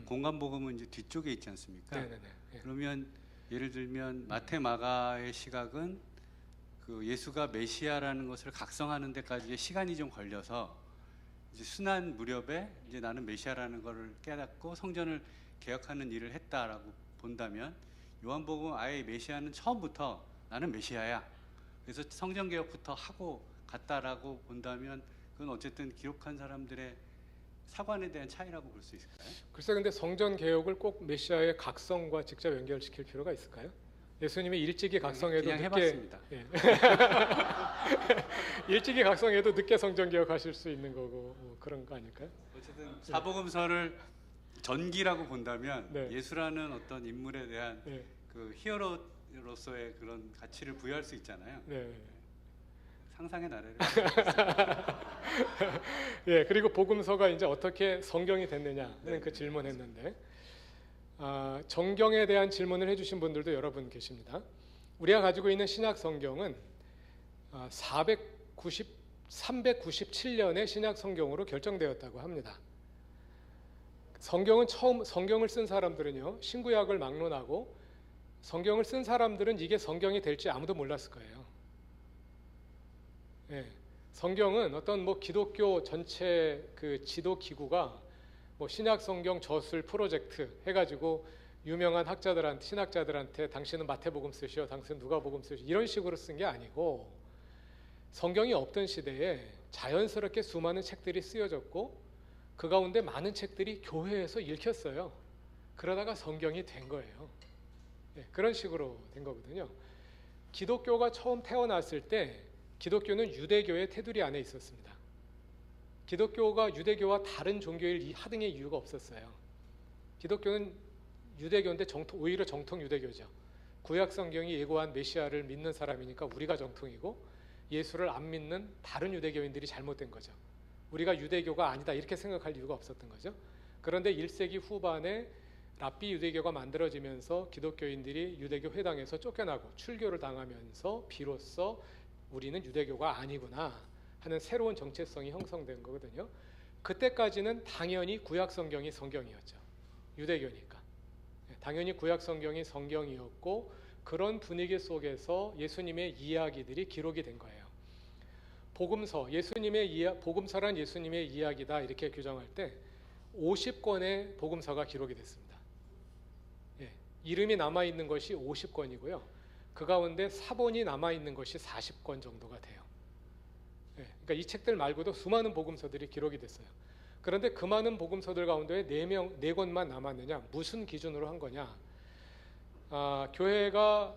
[SPEAKER 2] 공간복음은 이제 뒤쪽에 있지 않습니까?
[SPEAKER 1] 네네네. 예.
[SPEAKER 2] 그러면 예를 들면 마태, 마가의 시각은 그 예수가 메시아라는 것을 각성하는 데까지의 시간이 좀 걸려서 이제 순환 무렵에 이제 나는 메시아라는 것을 깨닫고 성전을 개혁하는 일을 했다라고 본다면 요한복음 아예 메시아는 처음부터 나는 메시아야. 그래서 성전 개혁부터 하고 갔다라고 본다면 그건 어쨌든 기록한 사람들의 사관에 대한 차이라고 볼 수 있을까요?
[SPEAKER 1] 글쎄 근데 성전 개혁을 꼭 메시아의 각성과 직접 연결시킬 필요가 있을까요? 예수님이 일찍이 각성해도
[SPEAKER 2] 그냥
[SPEAKER 1] 늦게
[SPEAKER 2] 해봤습니다.
[SPEAKER 1] 예. 일찍이 각성해도 늦게 성전 개혁하실 수 있는 거고 뭐 그런 거 아닐까요?
[SPEAKER 2] 어쨌든 사복음서를 전기라고 본다면
[SPEAKER 1] 네.
[SPEAKER 2] 예수라는 어떤 인물에 대한
[SPEAKER 1] 예.
[SPEAKER 2] 그 히어로의 성경으로서의 그런 가치를 부여할 수 있잖아요.
[SPEAKER 1] 네.
[SPEAKER 2] 상상의 나래를.
[SPEAKER 1] 예, 그리고 복음서가 이제 어떻게 성경이 됐느냐는 그 질문했는데 정경에 대한 질문을 해주신 분들도 여러 분 계십니다. 우리가 가지고 있는 신약 성경은 397년에 신약 성경으로 결정되었다고 합니다. 성경은 처음 성경을 쓴 사람들은요 신구약을 막론하고 성경을 쓴 사람들은 이게 성경이 될지 아무도 몰랐을 거예요. 예, 성경은 어떤 뭐 기독교 전체 그 지도 기구가 뭐 신약 성경 저술 프로젝트 해가지고 유명한 학자들한테 신학자들한테 당신은 마태복음 쓰시오, 당신은 누가복음 쓰시오 이런 식으로 쓴 게 아니고 성경이 없던 시대에 자연스럽게 수많은 책들이 쓰여졌고 그 가운데 많은 책들이 교회에서 읽혔어요. 그러다가 성경이 된 거예요. 예, 그런 식으로 된 거거든요. 기독교가 처음 태어났을 때 기독교는 유대교의 테두리 안에 있었습니다. 기독교가 유대교와 다른 종교일 하등의 이유가 없었어요. 기독교는 유대교인데 오히려 정통 유대교죠. 구약 성경이 예고한 메시아를 믿는 사람이니까 우리가 정통이고 예수를 안 믿는 다른 유대교인들이 잘못된 거죠. 우리가 유대교가 아니다 이렇게 생각할 이유가 없었던 거죠. 그런데 1세기 후반에 랍비 유대교가 만들어지면서 기독교인들이 유대교 회당에서 쫓겨나고 출교를 당하면서 비로소 우리는 유대교가 아니구나 하는 새로운 정체성이 형성된 거거든요. 그때까지는 당연히 구약 성경이 성경이었죠. 유대교니까. 당연히 구약 성경이 성경이었고 그런 분위기 속에서 예수님의 이야기들이 기록이 된 거예요. 복음서란 예수님의 이야기다 이렇게 규정할 때 50권의 복음서가 기록이 됐습니다. 예, 이름이 남아 있는 것이 50권이고요. 그 가운데 사본이 남아 있는 것이 40권 정도가 돼요. 예, 그러니까 이 책들 말고도 수많은 복음서들이 기록이 됐어요. 그런데 그 많은 복음서들 가운데 4권만 남았느냐? 무슨 기준으로 한 거냐? 교회가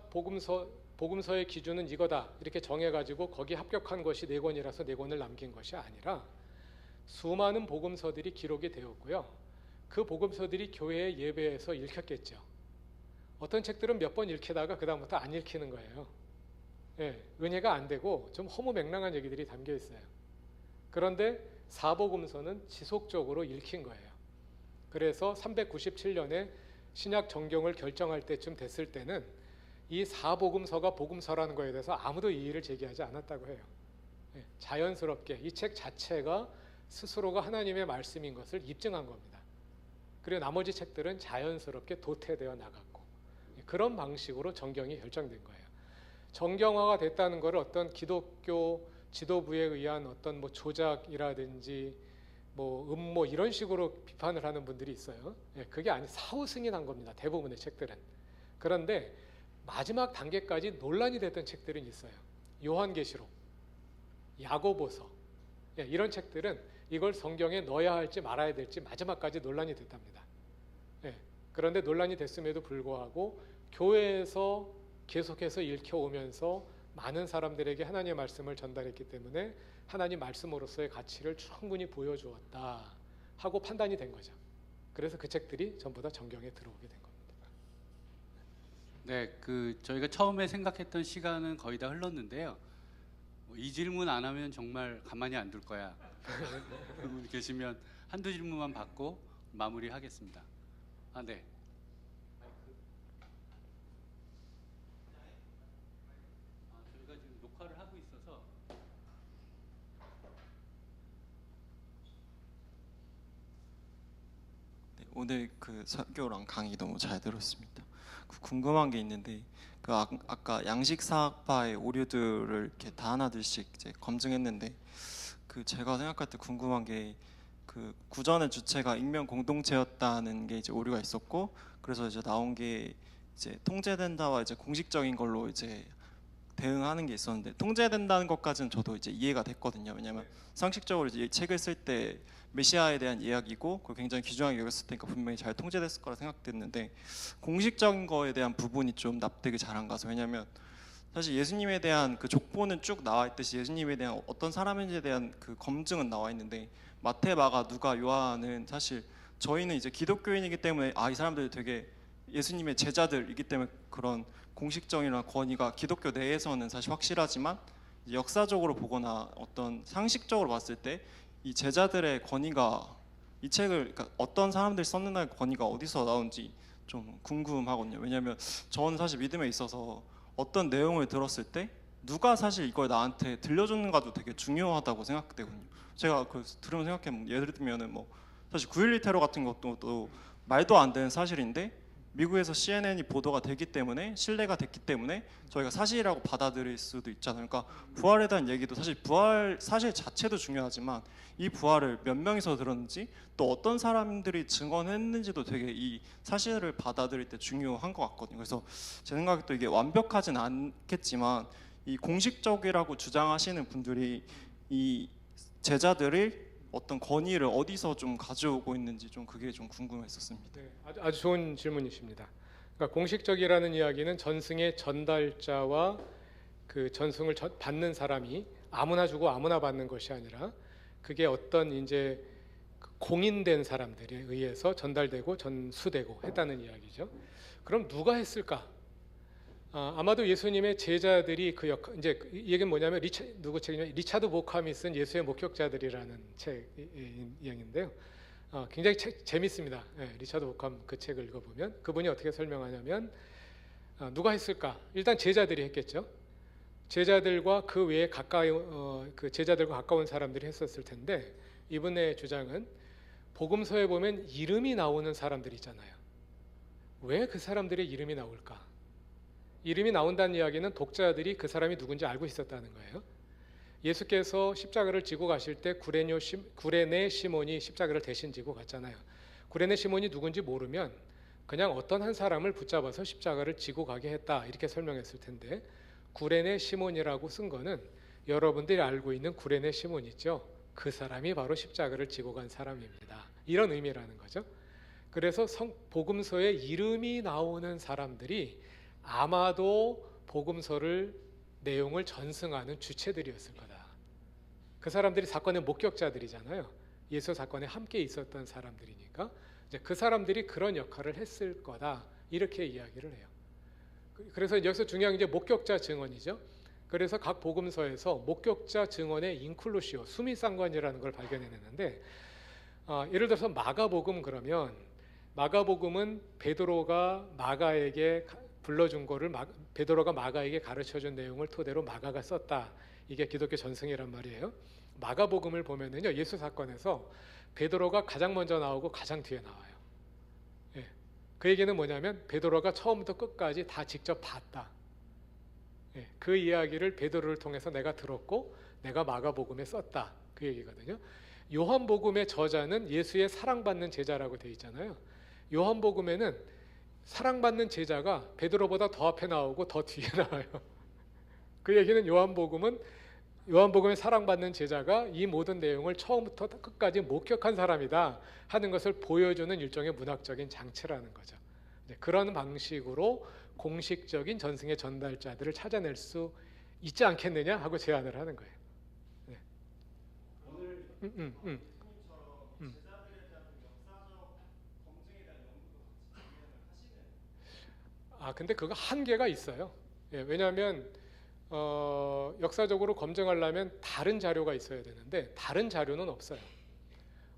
[SPEAKER 1] 복음서의 기준은 이거다 이렇게 정해가지고 거기 합격한 것이 4권이라서 4권을 남긴 것이 아니라 수많은 복음서들이 기록이 되었고요. 그 복음서들이 교회의 예배에서 읽혔겠죠. 어떤 책들은 몇 번 읽히다가 그 다음부터 안 읽히는 거예요. 예, 은혜가 안 되고 좀 허무맹랑한 얘기들이 담겨 있어요. 그런데 사복음서는 지속적으로 읽힌 거예요. 그래서 397년에 신약 정경을 결정할 때쯤 됐을 때는 이 사복음서가 복음서라는 거에 대해서 아무도 이의를 제기하지 않았다고 해요. 예, 자연스럽게 이 책 자체가 스스로가 하나님의 말씀인 것을 입증한 겁니다. 그리고 나머지 책들은 자연스럽게 도태되어 나갔고 그런 방식으로 정경이 결정된 거예요. 정경화가 됐다는 것을 어떤 기독교 지도부에 의한 어떤 뭐 조작이라든지 뭐 음모 이런 식으로 비판을 하는 분들이 있어요. 예, 그게 아니 사후 승인한 겁니다. 대부분의 책들은. 그런데 마지막 단계까지 논란이 됐던 책들은 있어요. 요한계시록, 야고보서 이런 책들은 이걸 성경에 넣어야 할지 말아야 될지 마지막까지 논란이 됐답니다. 예, 그런데 논란이 됐음에도 불구하고 교회에서 계속해서 읽혀오면서 많은 사람들에게 하나님의 말씀을 전달했기 때문에 하나님 말씀으로서의 가치를 충분히 보여주었다 하고 판단이 된 거죠. 그래서 그 책들이 전부 다 정경에 들어오게 된 겁니다.
[SPEAKER 2] 네, 저희가 처음에 생각했던 시간은 거의 다 흘렀는데요. 이 질문 안 하면 정말 가만히 안 둘 거야. 그분 계시면 한두 질문만 받고 마무리하겠습니다. 네. 저희가 지금 녹화를 하고 있어서.
[SPEAKER 8] 네, 오늘 그 설교랑 강의 너무 잘 들었습니다. 궁금한 게 있는데 아까 양식사학파의 오류들을 이렇게 다 하나둘씩 이제 검증했는데 제가 생각할 때 궁금한 게 구전의 주체가 익명 공동체였다는 게 이제 오류가 있었고 그래서 이제 나온 게 이제 통제된다와 이제 공식적인 걸로 이제 대응하는 게 있었는데 통제된다는 것까지는 저도 이제 이해가 됐거든요. 왜냐하면 상식적으로 이제 책을 쓸 때 메시아에 대한 이야기고 그걸 굉장히 귀중하게 여겼을 테니까 분명히 잘 통제됐을 거라 생각됐는데 공식적인 거에 대한 부분이 좀 납득이 잘 안 가서 왜냐하면 사실 예수님에 대한 그 족보는 쭉 나와 있듯이 예수님에 대한 어떤 사람인지에 대한 그 검증은 나와 있는데 마태, 마가, 누가, 요한은 사실 저희는 이제 기독교인이기 때문에 이 사람들이 되게 예수님의 제자들이기 때문에 그런 공식적인 권위가 기독교 내에서는 사실 확실하지만 역사적으로 보거나 어떤 상식적으로 봤을 때 이 제자들의 권위가 이 책을 그러니까 어떤 사람들이 썼는다는 권위가 어디서 나온지 좀 궁금하거든요. 왜냐하면 저는 사실 믿음에 있어서 어떤 내용을 들었을 때 누가 사실 이걸 나한테 들려줬는가도 되게 중요하다고 생각되거든요. 제가 그 들으면 생각해보면 예를 들면은 뭐 사실 9.11 테러 같은 것도 또 말도 안 되는 사실인데 미국에서 CNN이 보도가 되기 때문에 신뢰가 됐기 때문에 저희가 사실이라고 받아들일 수도 있잖아요. 그러니까 부활에 대한 얘기도 사실 부활 사실 자체도 중요하지만 이 부활을 몇 명이서 들었는지 또 어떤 사람들이 증언했는지도 되게 이 사실을 받아들일 때 중요한 것 같거든요. 그래서 제 생각에 또 이게 완벽하진 않겠지만 이 공식적이라고 주장하시는 분들이 이 제자들이 어떤 권위를 어디서 좀 가져오고 있는지 좀 그게 좀 궁금했었습니다.
[SPEAKER 1] 네, 아주 좋은 질문이십니다. 그러니까 공식적이라는 이야기는 전승의 전달자와 그 전승을 받는 사람이 아무나 주고 아무나 받는 것이 아니라 그게 어떤 이제 공인된 사람들에 의해서 전달되고 전수되고 했다는 이야기죠. 그럼 누가 했을까? 아마도 예수님의 제자들이 그 역할, 이제 이 얘기는 뭐냐면 누구 책이냐면 리차드 보캄이 쓴 예수의 목격자들이라는 책 이야기인데요. 굉장히 재밌습니다. 네, 리차드 보캄 그 책을 읽어보면 그분이 어떻게 설명하냐면 누가 했을까? 일단 제자들이 했겠죠. 제자들과 그 외에 그 제자들과 가까운 사람들이 했었을 텐데 이분의 주장은 복음서에 보면 이름이 나오는 사람들이 있잖아요. 왜 그 사람들의 이름이 나올까? 이름이 나온다는 이야기는 독자들이 그 사람이 누군지 알고 있었다는 거예요. 예수께서 십자가를 지고 가실 때 구레네 시몬이 십자가를 대신 지고 갔잖아요. 구레네 시몬이 누군지 모르면 그냥 어떤 한 사람을 붙잡아서 십자가를 지고 가게 했다 이렇게 설명했을 텐데 구레네 시몬이라고 쓴 거는 여러분들이 알고 있는 구레네 시몬 있죠. 그 사람이 바로 십자가를 지고 간 사람입니다. 이런 의미라는 거죠. 그래서 복음서에 이름이 나오는 사람들이 아마도 복음서를 내용을 전승하는 주체들이었을 거다. 그 사람들이 사건의 목격자들이잖아요. 예수 사건에 함께 있었던 사람들이니까 이제 그 사람들이 그런 역할을 했을 거다 이렇게 이야기를 해요. 그래서 여기서 중요한 게 목격자 증언이죠. 그래서 각 복음서에서 목격자 증언의 인클루시오 수미상관이라는 걸 발견해냈는데 예를 들어서 마가복음 그러면 마가복음은 베드로가 마가에게 불러준 거를 베드로가 마가에게 가르쳐준 내용을 토대로 마가가 썼다. 이게 기독교 전승이란 말이에요. 마가복음을 보면은요 예수 사건에서 베드로가 가장 먼저 나오고 가장 뒤에 나와요. 예. 그 얘기는 뭐냐면 베드로가 처음부터 끝까지 다 직접 봤다. 예. 그 이야기를 베드로를 통해서 내가 들었고 내가 마가복음에 썼다. 그 얘기거든요. 요한복음의 저자는 예수의 사랑받는 제자라고 돼 있잖아요. 요한복음에는 사랑받는 제자가 베드로보다 더 앞에 나오고 더 뒤에 나와요. 그 얘기는 요한복음의 사랑받는 제자가 이 모든 내용을 처음부터 끝까지 목격한 사람이다 하는 것을 보여주는 일종의 문학적인 장치라는 거죠. 그런 방식으로 공식적인 전승의 전달자들을 찾아낼 수 있지 않겠느냐 하고 제안을 하는 거예요. 네. 근데 그거 한계가 있어요. 예, 왜냐하면 역사적으로 검증하려면 다른 자료가 있어야 되는데 다른 자료는 없어요.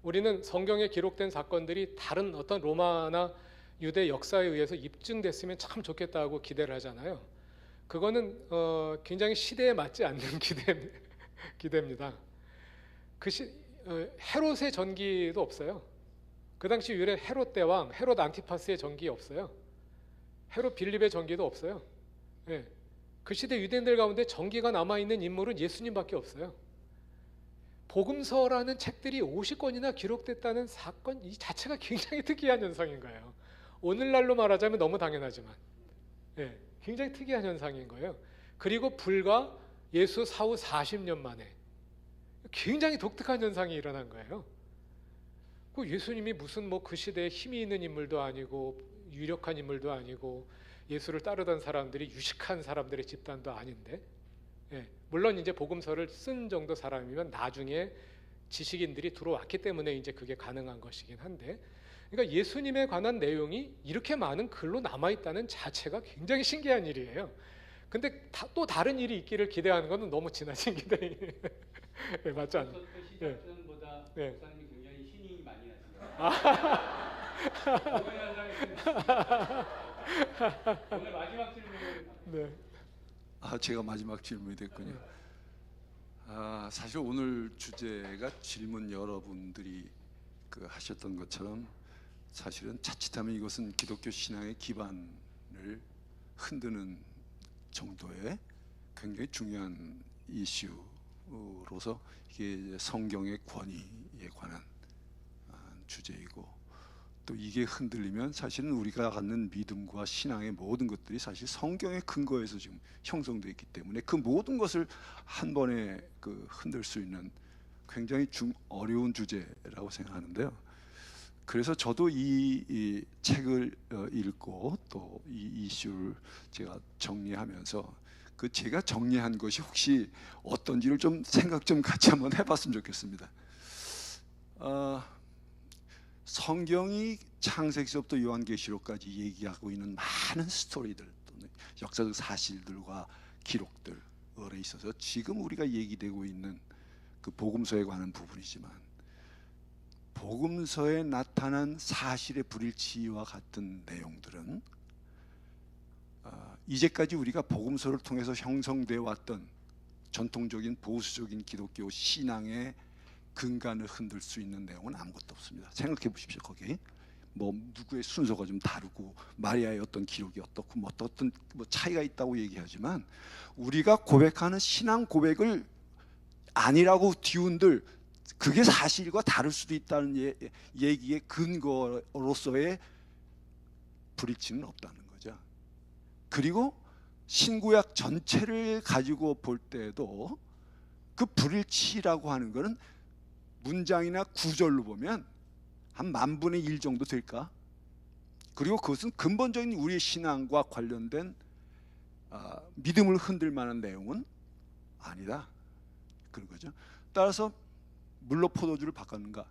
[SPEAKER 1] 우리는 성경에 기록된 사건들이 다른 어떤 로마나 유대 역사에 의해서 입증됐으면 참 좋겠다고 기대를 하잖아요. 그거는 굉장히 시대에 맞지 않는 기대입니다. 헤롯의 전기도 없어요. 그 당시 유대 헤롯 대왕, 헤롯 안티파스의 전기 없어요. 헤롯 빌립의 전기도 없어요. 예. 그 시대 유대인들 가운데 전기가 남아있는 인물은 예수님밖에 없어요. 복음서라는 책들이 50권이나 기록됐다는 사건 이 자체가 굉장히 특이한 현상인 거예요. 오늘날로 말하자면 너무 당연하지만 예, 굉장히 특이한 현상인 거예요. 그리고 불과 예수 사후 40년 만에 굉장히 독특한 현상이 일어난 거예요. 그 예수님이 무슨 그 시대에 힘이 있는 인물도 아니고 유력한 인물도 아니고 예수를 따르던 사람들이 유식한 사람들의 집단도 아닌데 예, 물론 이제 복음서를 쓴 정도 사람이면 나중에 지식인들이 들어왔기 때문에 이제 그게 가능한 것이긴 한데 그러니까 예수님에 관한 내용이 이렇게 많은 글로 남아 있다는 자체가 굉장히 신기한 일이에요. 근데 또 다른 일이 있기를 기대하는 것은 너무 지나친 기대. 네, 맞지 않나요?
[SPEAKER 2] 시작전보다
[SPEAKER 1] 네.
[SPEAKER 2] 목사님이 굉장히 신이 많이 나시네요. 오늘 마지막 질문을
[SPEAKER 1] 네.
[SPEAKER 9] 제가 마지막 질문이 됐군요. 사실 오늘 주제가 질문 여러분들이 하셨던 것처럼 사실은 자칫하면 이것은 기독교 신앙의 기반을 흔드는 정도의 굉장히 중요한 이슈로서 이게 이제 성경의 권위에 관한 주제이고, 또 이게 흔들리면 사실은 우리가 갖는 믿음과 신앙의 모든 것들이 사실 성경의 근거에서 지금 형성되어 있기 때문에 그 모든 것을 한 번에 흔들 수 있는 굉장히 어려운 주제라고 생각하는데요. 그래서 저도 이 책을 읽고 또 이 이슈를 제가 정리하면서 제가 정리한 것이 혹시 어떤지를 좀 생각 좀 같이 한번 해봤으면 좋겠습니다. 성경이 창세기서부터 요한계시록까지 얘기하고 있는 많은 스토리들 또는 역사적 사실들과 기록들에 있어서 지금 우리가 얘기되고 있는 복음서에 관한 부분이지만, 복음서에 나타난 사실의 불일치와 같은 내용들은 이제까지 우리가 복음서를 통해서 형성되어 왔던 전통적인 보수적인 기독교 신앙의 근간을 흔들 수 있는 내용은 아무것도 없습니다. 생각해 보십시오. 거기 누구의 순서가 좀 다르고 마리아의 어떤 기록이 어떻고 어떤 차이가 있다고 얘기하지만, 우리가 고백하는 신앙 고백을 아니라고 뒤운들 그게 사실과 다를 수도 있다는 얘기의 근거로서의 불일치는 없다는 거죠. 그리고 신구약 전체를 가지고 볼 때도 그 불일치라고 하는 것은 문장이나 구절로 보면 한 10,000분의 1 정도 될까? 그리고 그것은 근본적인 우리의 신앙과 관련된 믿음을 흔들 만한 내용은 아니다, 그런 거죠. 따라서 물로 포도주를 바꿨는가,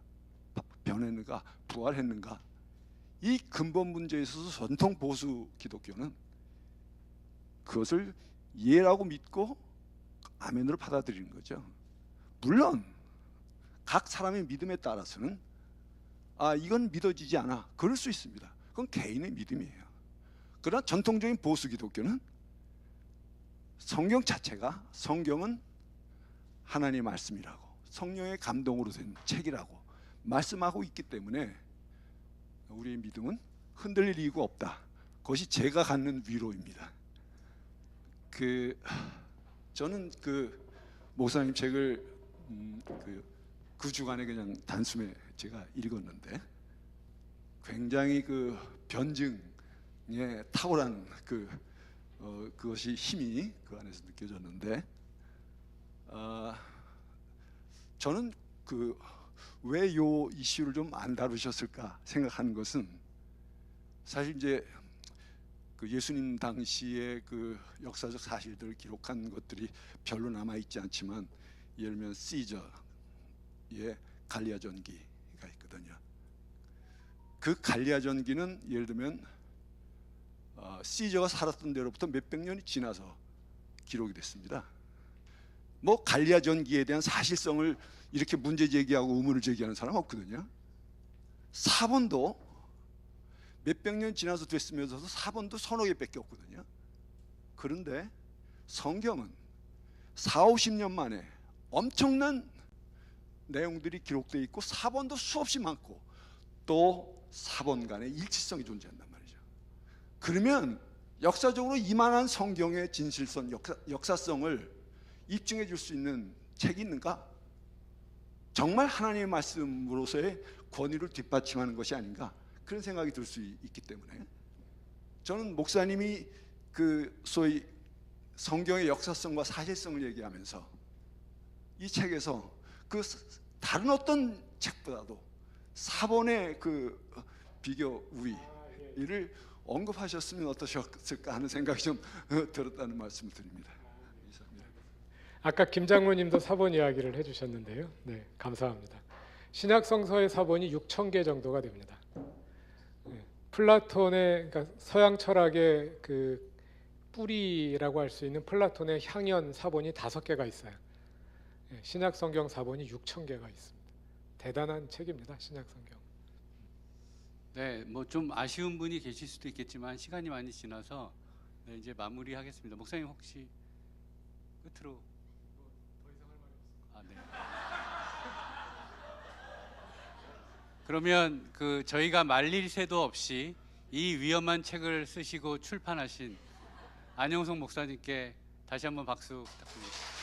[SPEAKER 9] 변했는가, 부활했는가, 이 근본 문제에 있어서 전통 보수 기독교는 그것을 예라고 믿고 아멘으로 받아들이는 거죠. 물론 각 사람의 믿음에 따라서는 이건 믿어지지 않아, 그럴 수 있습니다. 그건 개인의 믿음이에요. 그러나 전통적인 보수 기독교는 성경 자체가, 성경은 하나님의 말씀이라고, 성령의 감동으로 된 책이라고 말씀하고 있기 때문에 우리의 믿음은 흔들릴 이유가 없다. 그것이 제가 갖는 위로입니다. 저는 목사님 책을 그 주간에 그냥 단숨에 제가 읽었는데 굉장히 변증에 탁월한 그것이 힘이 그 안에서 느껴졌는데, 저는 왜 요 이슈를 좀 안 다루셨을까 생각하는 것은, 사실 이제 예수님 당시의 역사적 사실들을 기록한 것들이 별로 남아 있지 않지만, 예를 들면 시저의 갈리아 전기가 있거든요. 그 갈리아 전기는 예를 들면 시저가 살았던 데로부터 몇백 년이 지나서 기록이 됐습니다. 갈리아 전기에 대한 사실성을 이렇게 문제 제기하고 의문을 제기하는 사람 없거든요. 사본도 몇백 년 지나서 됐으면서도 사본도 서너 개밖에 없거든요. 그런데 성경은 40-50년 만에 엄청난 내용들이 기록되어 있고 사본도 수없이 많고 또 사본 간의 일치성이 존재한단 말이죠. 그러면 역사적으로 이만한 성경의 진실성, 역사성을 입증해 줄 수 있는 책이 있는가? 정말 하나님의 말씀으로서의 권위를 뒷받침하는 것이 아닌가? 그런 생각이 들 수 있기 때문에 저는 목사님이 소위 성경의 역사성과 사실성을 얘기하면서 이 책에서 다른 어떤 책보다도 사본의 비교 우위를 언급하셨으면 어떠셨을까 하는 생각이 좀 들었다는 말씀을 드립니다. 이상입니다.
[SPEAKER 1] 아까 김장로님도 사본 이야기를 해주셨는데요. 네, 감사합니다. 신약 성서의 사본이 6,000개 정도가 됩니다. 플라톤의 그러니까 서양 철학의 그 뿌리라고 할 수 있는 플라톤의 향연 사본이 5개가 있어요. 예, 신약 성경 사본이 6,000개가 있습니다. 대단한 책입니다. 신약 성경.
[SPEAKER 2] 네, 뭐 좀 아쉬운 분이 계실 수도 있겠지만 시간이 많이 지나서 네, 이제 마무리하겠습니다. 목사님 혹시 끝으로 네. 그러면 그 저희가 말릴 새도 없이 이 위험한 책을 쓰시고 출판하신 안영석 목사님께 다시 한번 박수 부탁드립니다.